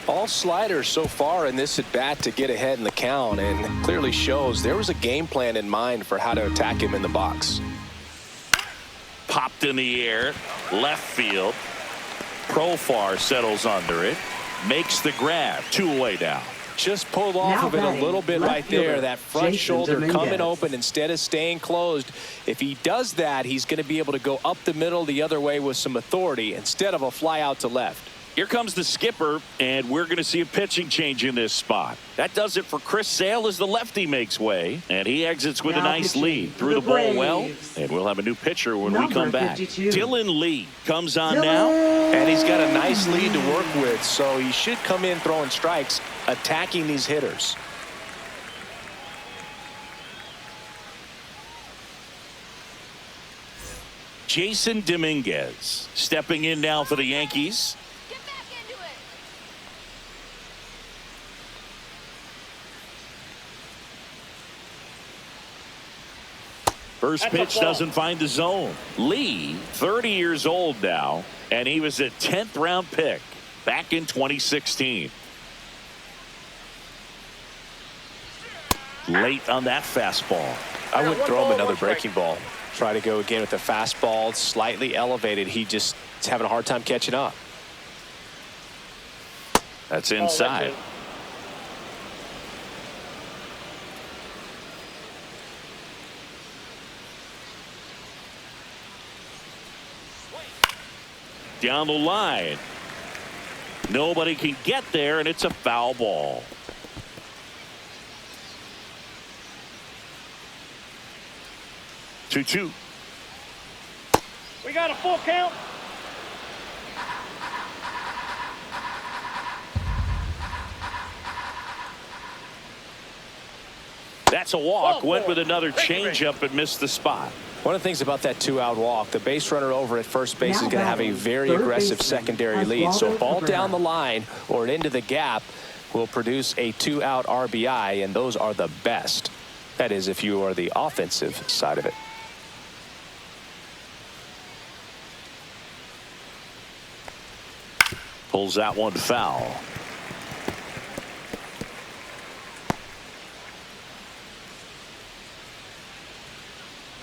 All sliders so far in this at bat to get ahead in the count, and clearly shows there was a game plan in mind for how to attack him in the box. Popped in the air, left field. Profar settles under it, makes the grab, 2 away now. Just pulled off Now of it a batting, little bit left right there. fielder, That front Jason shoulder Dominguez. coming open instead of staying closed. If he does that, he's going to be able to go up the middle the other way with some authority instead of a fly out to left. Here comes the skipper, and we're going to see a pitching change in this spot. That does it for Chris Sale as the lefty makes way, and he exits with a Now nice pitching lead. for Threw the the ball well, Braves. and we'll have a new pitcher when we Number come back. 52. Dylan Lee comes on Dylan. now. And he's got a nice lead to work with, so he should come in throwing strikes, attacking these hitters. Jason Dominguez stepping in now for the Yankees. Get back into it. First That's a pitch ball. doesn't find the zone. Lee, 30 years old now, and he was a 10th round pick back in 2016. Late on that fastball. I would one throw him ball, another one strike. breaking ball. Try to go again with the fastball, slightly elevated. He just is having a hard time catching up. That's Oh, that's inside. it. Down the line. Nobody can get there, and it's a foul ball. Two. We got a full count. That's a walk. Oh, Went boy. with another Take it, changeup but missed the spot. One of the things about that 2-out walk, the base runner over at first base is Now going to have a batting, very third aggressive baseman, secondary lead. So a ball Oswaldo down the Cabrera. line or into the gap will produce a 2-out RBI, and those are the best. That is, if you are the offensive side of it. Pulls that one foul.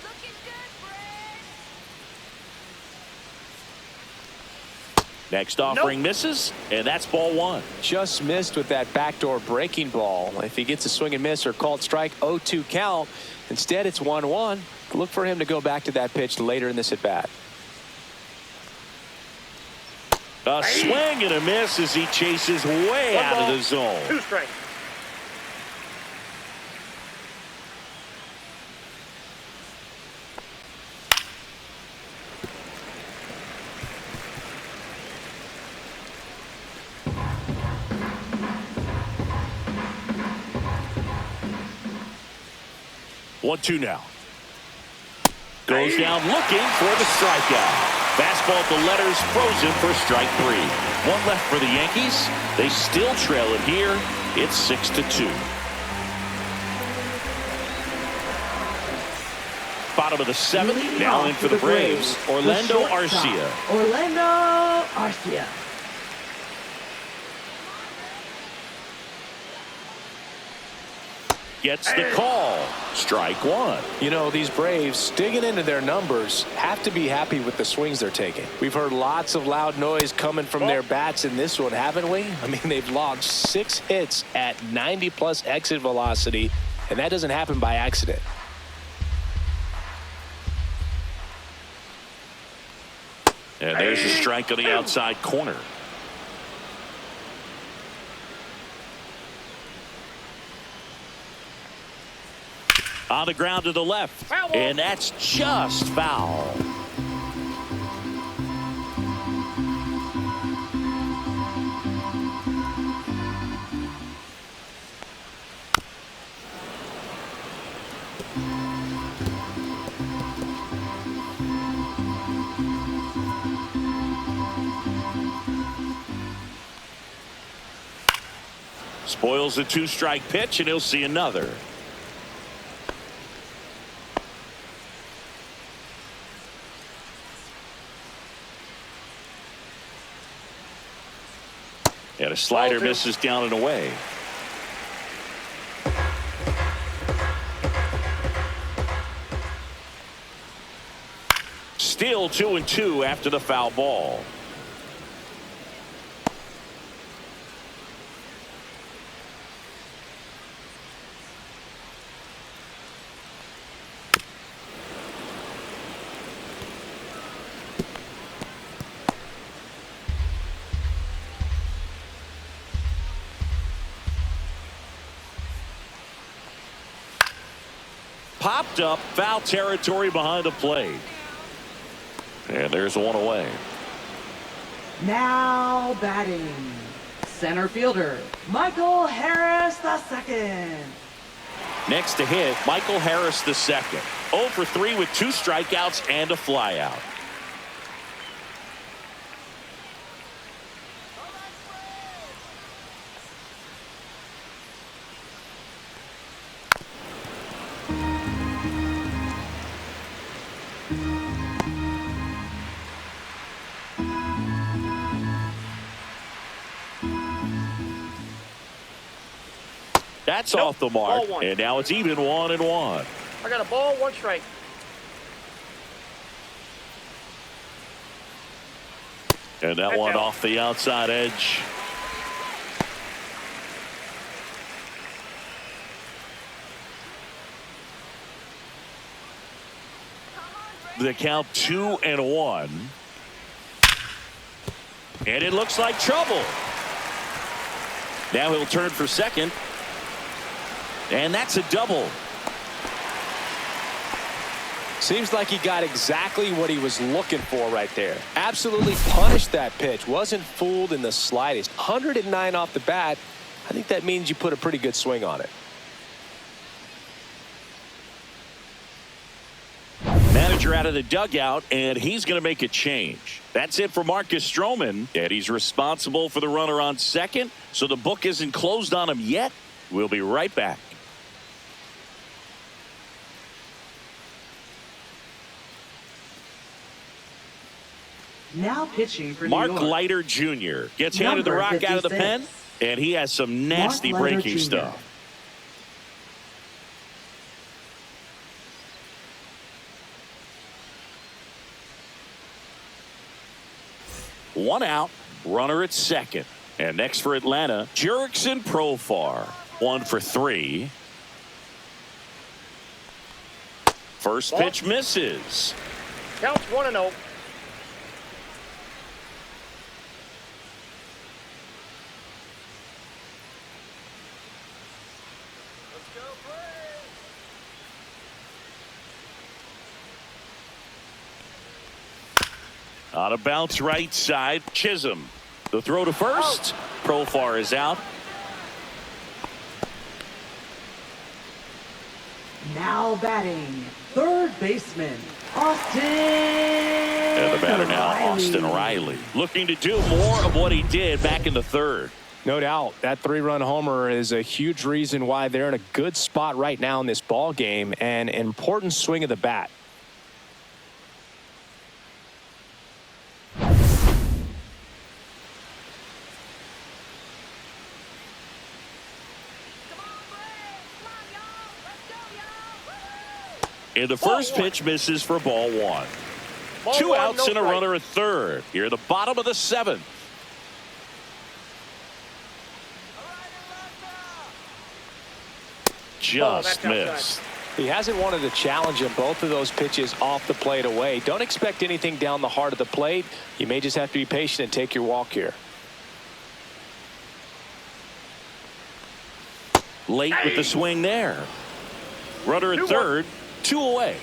Looking good, Fred. Next offering misses, and that's ball 1. Just missed with that backdoor breaking ball. If he gets a swing and miss or called strike, 0-2 count. Instead, it's 1-1. Look for him to go back to that pitch later in this at bat. A swing and a miss as he chases way One out ball, of the zone. 2 strikes. One, 2 now. Goes down looking for the strikeout. Fastball at the letters, frozen for strike 3. One left for the Yankees. They still trail it here. It's 6-2. Bottom of the 7th. Leading Now off in for the Braves. Orlando the shortstop, Arcia. Orlando Arcia. gets the call. Strike one. You know, these Braves, digging into their numbers, have to be happy with the swings they're taking. We've heard lots of loud noise coming from their bats in this one, haven't we? I mean, they've logged 6 hits at 90+ exit velocity, and that doesn't happen by accident. And there's a strike on the outside corner. On the ground to the left. And that's just foul. Spoils the 2-strike pitch, and he'll see another. And a slider misses down and away. Still 2-2 after the foul ball. Popped up, foul territory behind the plate. And there's one away. Now batting, center fielder, Michael Harris II. Next to hit, Michael Harris II. 0 for 3 with 2 strikeouts and a flyout. That's off the mark, and now it's even 1-1. I got a ball, 1 strike. And that one off the outside edge. The count 2-1. And it looks like trouble. Now he'll turn for second. And that's a double. Seems like he got exactly what he was looking for right there. Absolutely punished that pitch. Wasn't fooled in the slightest. 109 off the bat. I think that means you put a pretty good swing on it. Manager out of the dugout, and he's going to make a change. That's it for Marcus Stroman, and he's responsible for the runner on second, so the book isn't closed on him yet. We'll be right back. Now pitching for Mark New York. Leiter Jr. gets handed the Number rock out of the 56. pen, and he has some nasty Mark Leiter breaking Jr. stuff. One out, runner at second. And next for Atlanta, Jurickson Profar. 1 for 3. First pitch misses. Counts 1-0. On a bounce right side, Chisholm. The throw to first. Profar is out. Now batting, third baseman, Austin And the batter now, Riley. Austin Riley. Looking to do more of what he did back in the third. No doubt. That 3-run homer is a huge reason why they're in a good spot right now in this ball game, and an important swing of the bat. And the first pitch misses for ball one. Ball Two one, outs no and a strike. runner at third. Here at the bottom of the seventh. Just that's outside. missed. He hasn't wanted to challenge him. Both of those pitches off the plate away. Don't expect anything down the heart of the plate. You may just have to be patient and take your walk here. Late with the swing there. Runner at 2-1. third, 2 away.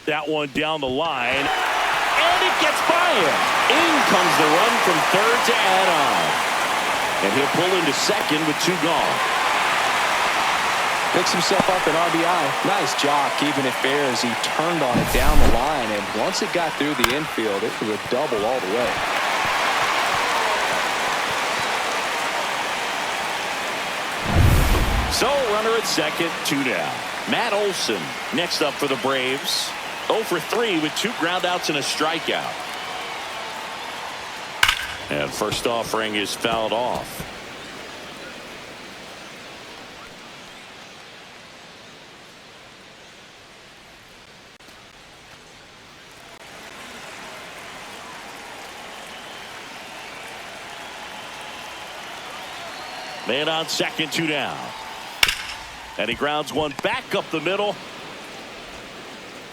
That one down the line. And it gets by him. In comes the run from third to add on. And he'll pull into second with 2 gone. Picks himself up an RBI. Nice job keeping it fair as he turned on it down the line. And once it got through the infield, it was a double all the way. So runner at second, 2 down. Matt Olson next up for the Braves. 0 for 3 with 2 groundouts and a strikeout. And first offering is fouled off. Man on second, 2 down. And he grounds one back up the middle.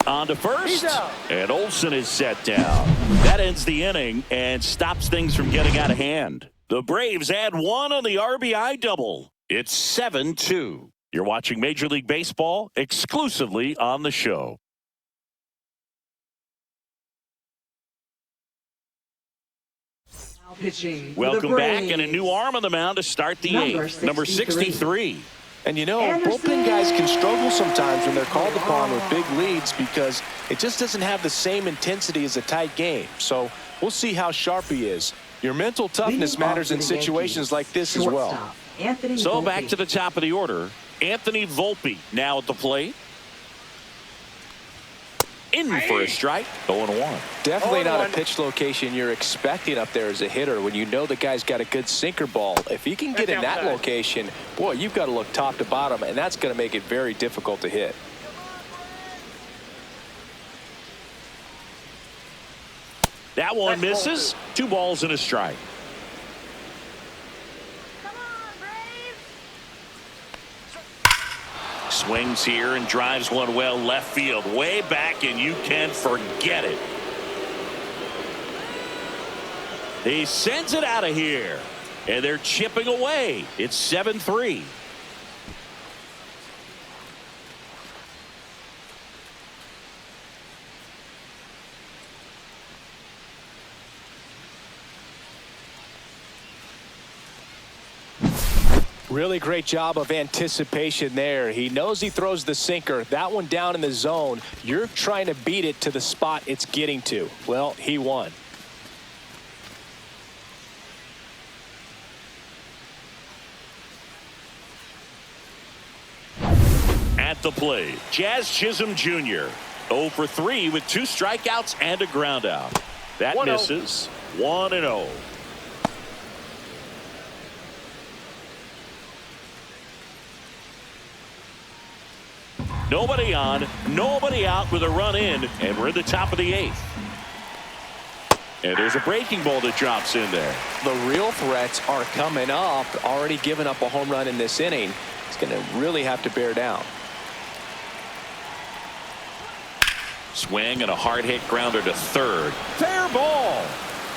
On to first. And Olson is set down. That ends the inning and stops things from getting out of hand. The Braves add 1 on the RBI double. It's 7-2. You're watching Major League Baseball exclusively on the show. Pitching. Welcome back, and a new arm on the mound to start the eighth. Number 63. And you know, Anderson. bullpen guys can struggle sometimes when they're called upon with big leads because it just doesn't have the same intensity as a tight game. So we'll see how sharp he is. Your mental toughness matters in situations like this as well. So back to the top of the order. Anthony Volpe now at the plate. In for a strike. 0-1. Definitely not a pitch location you're expecting up there as a hitter when you know the guy's got a good sinker ball. If he can get in that location, boy, you've got to look top to bottom, and that's going to make it very difficult to hit. That one misses. 2 balls and a strike. Come on, Braves. Swings here and drives one well left field. Way back, and you can forget it. He sends it out of here. And they're chipping away. It's 7-3. Really great job of anticipation there. He knows he throws the sinker. That one down in the zone. You're trying to beat it to the spot it's getting to. Well, he won. At the plate, Jazz Chisholm Jr. 0 for 3 with 2 strikeouts and a ground out. That 1-0. misses. 1-0. Nobody on, nobody out with a run in, and we're at the top of the 8th. And there's a breaking ball that drops in there. The real threats are coming up. Already given up a home run in this inning. He's going to really have to bear down. Swing and a hard hit grounder to third. Fair ball.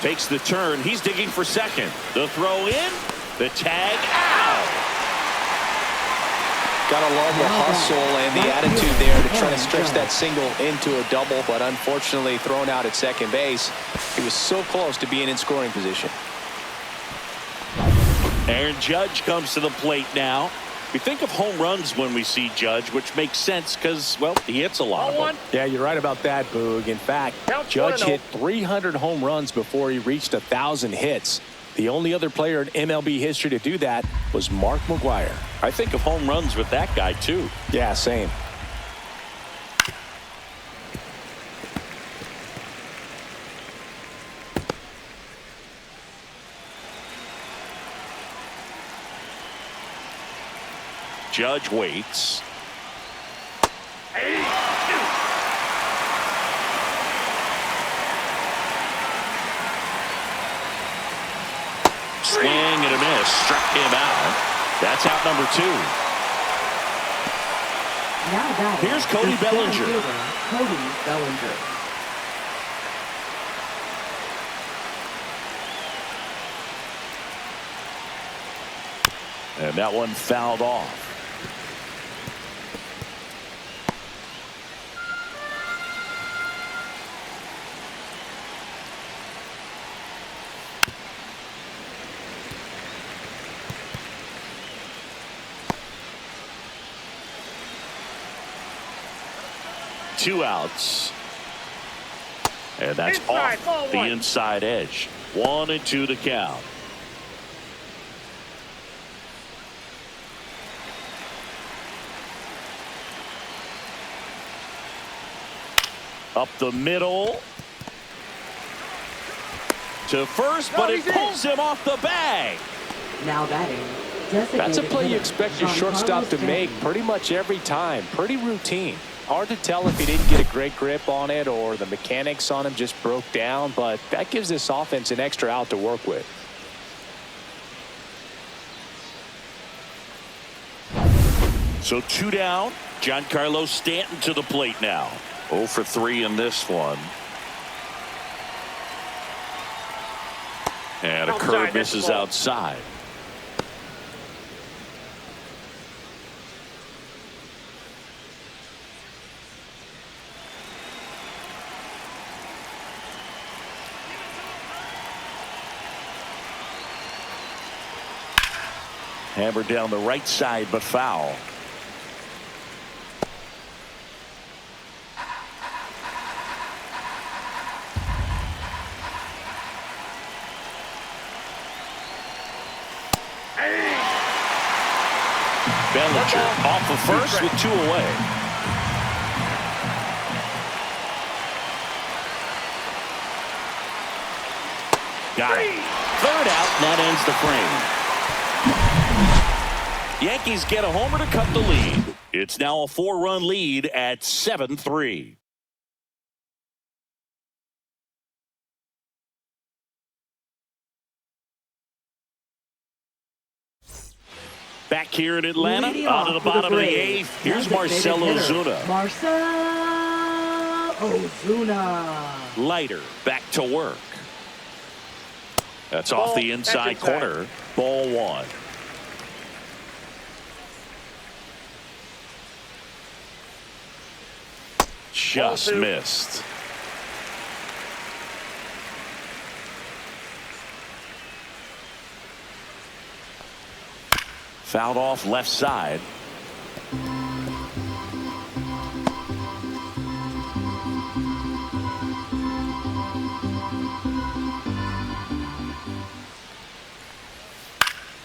Takes the turn. He's digging for second. The throw in. The tag out. Gotta love the hustle and the attitude there to try to stretch that single into a double, but unfortunately thrown out at second base. He was so close to being in scoring position. Aaron Judge comes to the plate now. We think of home runs when we see Judge, which makes sense because, well, he hits a lot of them. Yeah, you're right about that, Boog. In fact, Judge hit 300 home runs before he reached 1,000 hits. The only other player in MLB history to do that was Mark McGwire. I think of home runs with that guy, too. Yeah, same. Judge waits. Swing and a miss. Struck him out. That's out number 2. Now batting, Here's Cody the Bellinger. center fielder, Cody Bellinger. And that one fouled off. Two outs. And that's Inside, ball off the one. inside edge. 1-2 the count. Up the middle. To first, but it pulls him off the bag. Now batting, That's a designated play you hitter, expect your Giancarlo shortstop to make Stanton. pretty much every time. Pretty routine. Hard to tell if he didn't get a great grip on it or the mechanics on him just broke down, but that gives this offense an extra out to work with. So 2 down. Giancarlo Stanton to the plate now. 0 for 3 in this one. And a Outside, curve that's misses the ball. outside. Hammered down the right side, but foul. Bellinger off of first with 2 away. Got it. 3rd out, and that ends the frame. Yankees get a homer to cut the lead. It's now a 4-run lead at 7-3. Back here in Atlanta, Leading out of the off for bottom of the Braves, 8th. Here's designated Marcell hitter, Ozuna. Marcell Ozuna. Leiter back to work. That's off the inside That's inside. corner. Ball 1. Just Ball 2. missed. Fouled off left side.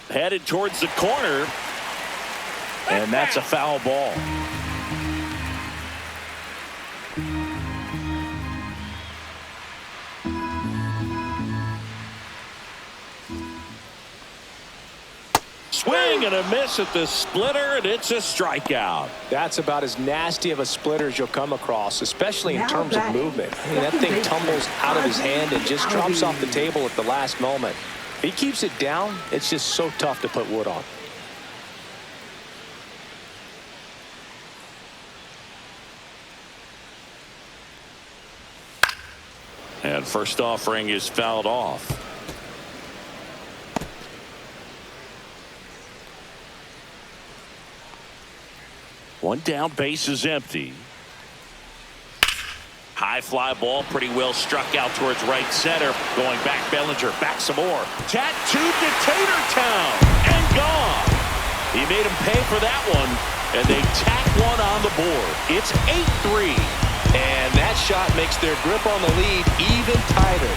Headed towards the corner. And that's a foul ball. Swing and a miss at the splitter, and it's a strikeout. That's about as nasty of a splitter as you'll come across, especially in Now terms of batting, movement. I mean, that second thing baseman, tumbles out of his hand and just drops off the Alvin. table at the last moment. If he keeps it down, it's just so tough to put wood on. And first offering is fouled off. One down, base is empty. High fly ball, pretty well struck out towards right center. Going back, Bellinger, back some more. Tattooed to Tatertown, and gone. He made him pay for that one, and they tack one on the board. It's 8-3. And that shot makes their grip on the lead even tighter.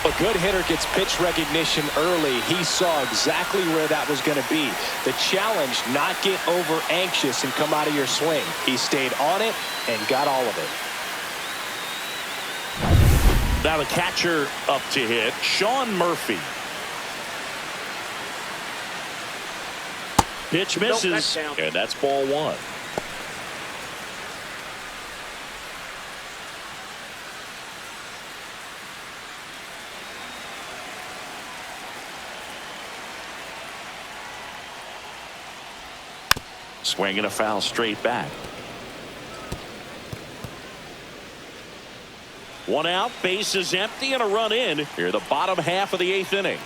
A good hitter gets pitch recognition early, he saw exactly where that was going to be. The challenge, not get over anxious and come out of your swing. He stayed on it and got all of it. Now the catcher up to hit, Sean Murphy. Pitch misses, and that's ball one. Swinging a foul straight back. One out, base is empty, and a run in here the bottom half of the 8th inning.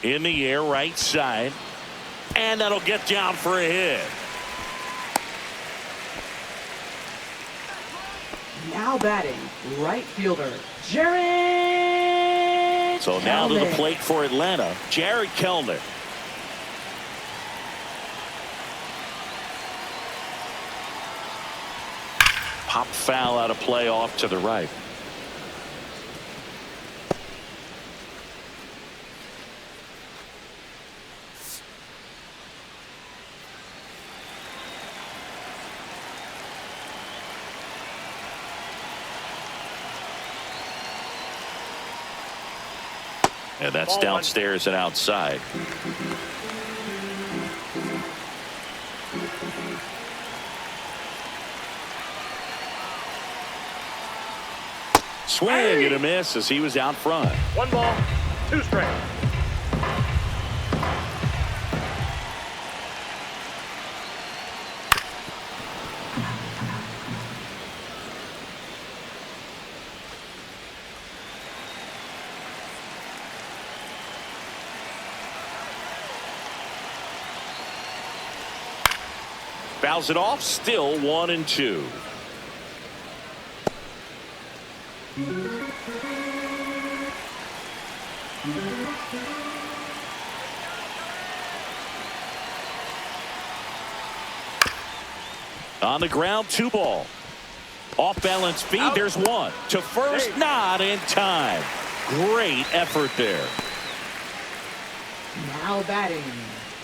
In the air, right side, and that'll get down for a hit. Now batting, right fielder, Jared. So now to the plate for Atlanta, Jared Kellner. Pop foul out of play off to the right. And that's downstairs and outside. Swing and a miss as he was out front. 1 ball, 2 strikes. Fouls it off, still 1-2. On the ground, 2 ball. Off balance feed, there's 1. To first, not in time. Great effort there. Now batting,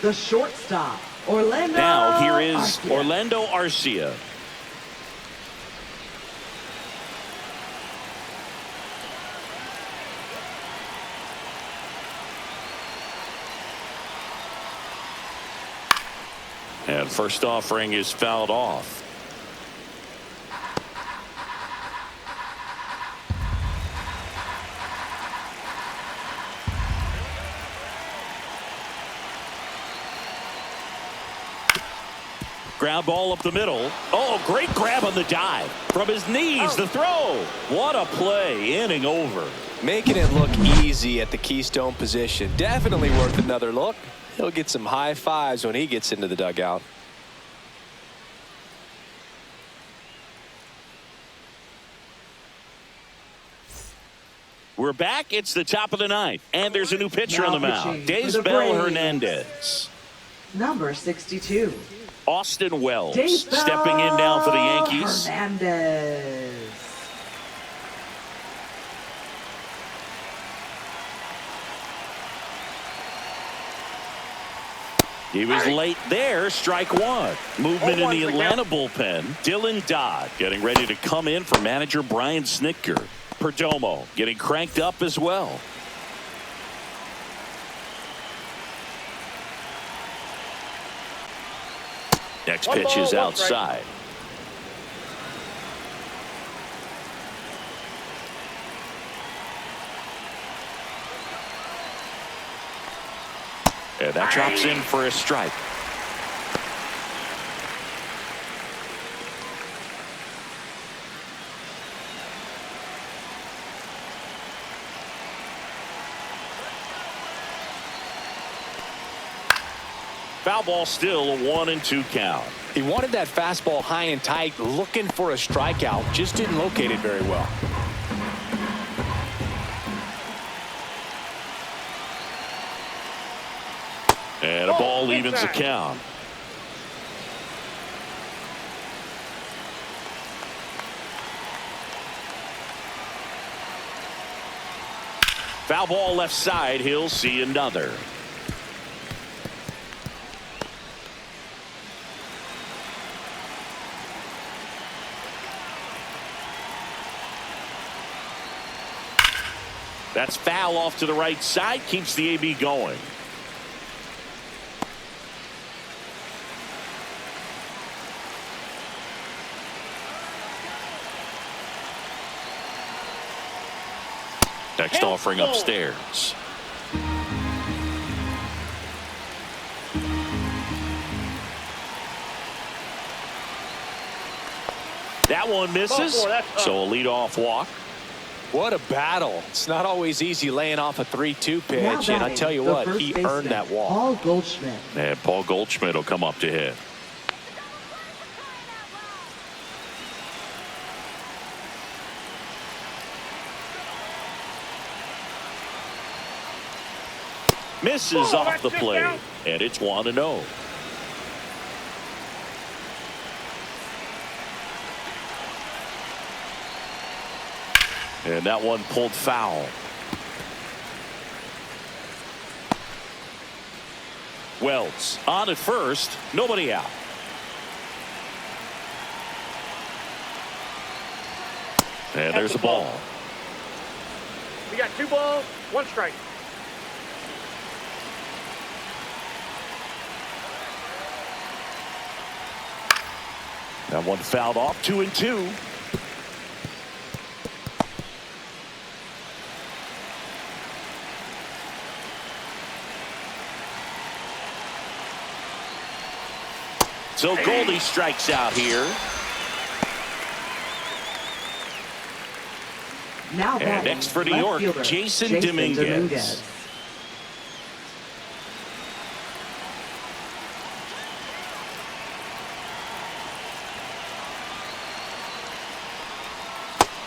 the shortstop, Orlando. Now here is Arcia. Orlando Arcia. And first offering is fouled off. Ground ball up the middle. Oh, great grab on the dive. From his knees, the throw. What a play. Inning over. Making it look easy at the keystone position. Definitely worth another look. He'll get some high fives when he gets into the dugout. We're back. It's the top of the 9th. And there's a new pitcher on the mound. Daysbel Hernandez. Number 62. Austin Wells Daysbel stepping in now for the Yankees. Hernandez. He was late there. Strike 1. Movement in the Atlanta bullpen. Dylan Dodd getting ready to come in for manager Brian Snitker. Perdomo getting cranked up as well. Next pitch is outside. And that drops in for a strike. Foul ball, still a 1-2 count. He wanted that fastball high and tight, looking for a strikeout. Just didn't locate it very well. evens the count. Foul ball left side. He'll see another. That's foul off to the right side. Keeps the AB going. Next offering upstairs. That one misses. So a leadoff walk. What a battle. It's not always easy laying off a 3-2 pitch, and I tell you what, he earned that walk. Paul Goldschmidt. And Paul Goldschmidt will come up to hit. Misses off the plate, and it's 1-0. And that one pulled foul. Wells on at first, nobody out. And there's a ball. We got 2 balls, 1 strike. That one fouled off. 2-2. So Goldie strikes out here. Now And next for New York, Jason Dominguez.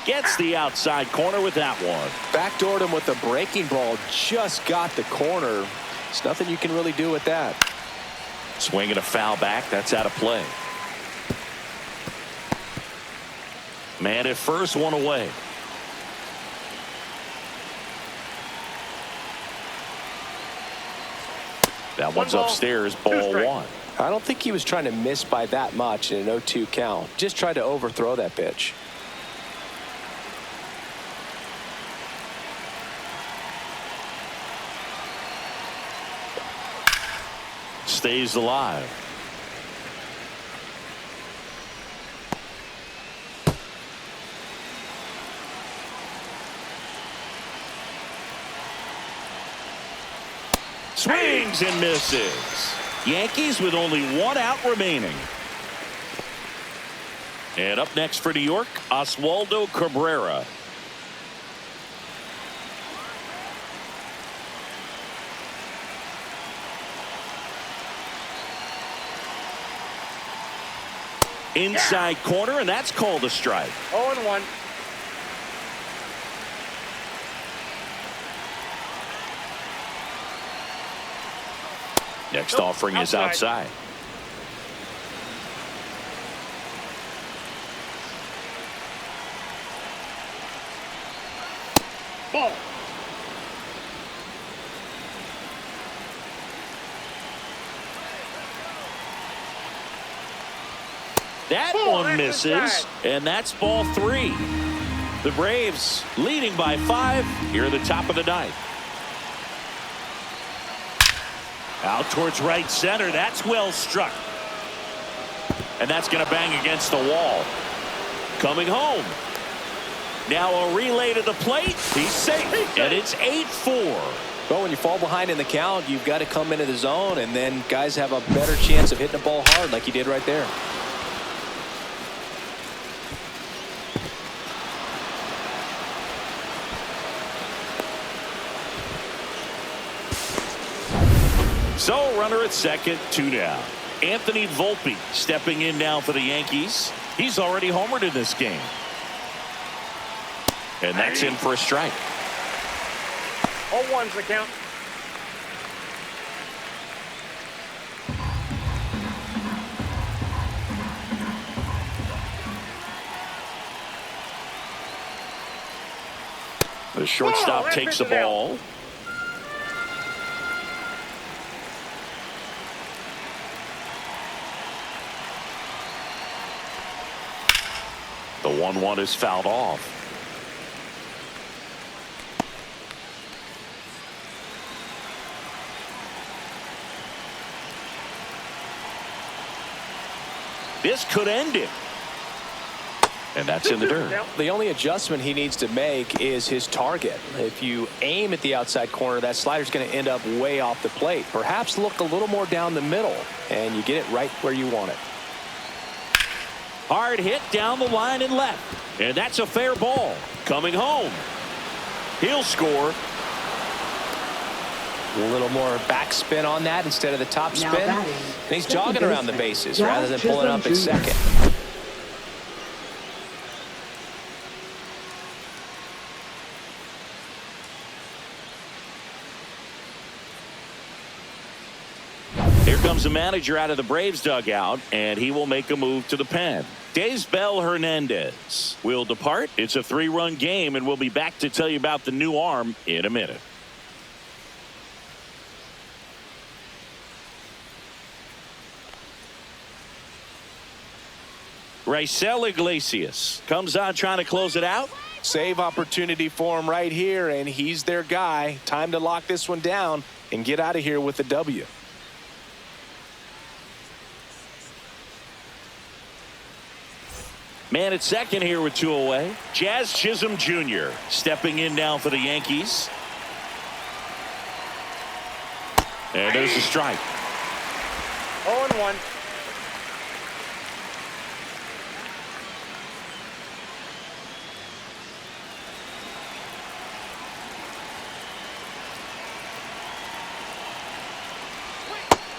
Gets the outside corner with that one. Backdoored him with a breaking ball. Just got the corner. There's nothing you can really do with that. Swinging a foul back. That's out of play. Man at first, one away. That one's upstairs, ball 1. I don't think he was trying to miss by that much in an 0-2 count. Just tried to overthrow that pitch. Stays alive. Swings and misses. Yankees with only 1 out remaining. And up next for New York, Oswaldo Cabrera. Inside corner, and that's called a strike. 0-1. Next offering is outside. Ball. That one misses, and that's ball 3. The Braves leading by 5 here at the top of the 9th. Out towards right center. That's well struck. And that's going to bang against the wall. Coming home. Now a relay to the plate. He's safe. And it's 8-4. Well, when you fall behind in the count, you've got to come into the zone, and then guys have a better chance of hitting the ball hard like he did right there. So runner at second, 2 down. Anthony Volpe stepping in now for the Yankees. He's already homered in this game. And that's in for a strike. 0-1's the count. The shortstop takes the ball. The 1-1 is fouled off. This could end it. And that's in the dirt. The only adjustment he needs to make is his target. If you aim at the outside corner, that slider's going to end up way off the plate. Perhaps look a little more down the middle, and you get it right where you want it. Hard hit down the line and left. And that's a fair ball. Coming home. He'll score. A little more backspin on that instead of the top Now spin. batting, And he's second jogging around the baseman, bases Josh rather than pulling up at Chisholm Jr. second. Here comes the manager out of the Braves dugout, and he will make a move to the pen. Daysbel Hernandez will depart. It's a 3-run game, and we'll be back to tell you about the new arm in a minute. Raisel Iglesias comes on trying to close it out. Save opportunity for him right here, and he's their guy. Time to lock this one down and get out of here with the W. Man at second here with 2 away. Jazz Chisholm Jr. stepping in now for the Yankees. And there's a strike. 0-1.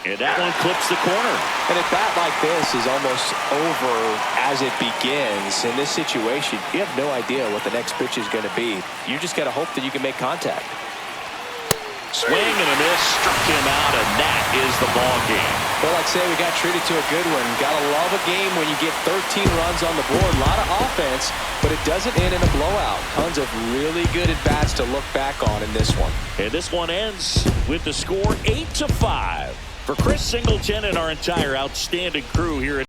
And that one clips the corner. And a bat like this is almost over as it begins. In this situation, you have no idea what the next pitch is going to be. You just got to hope that you can make contact. Swing and a miss, struck him out, and that is the ball game. Well, I'd say we got treated to a good one. Got to love a game when you get 13 runs on the board. A lot of offense, but it doesn't end in a blowout. Tons of really good at-bats to look back on in this one. And this one ends with the score 8-5. For Chris Singleton and our entire outstanding crew here at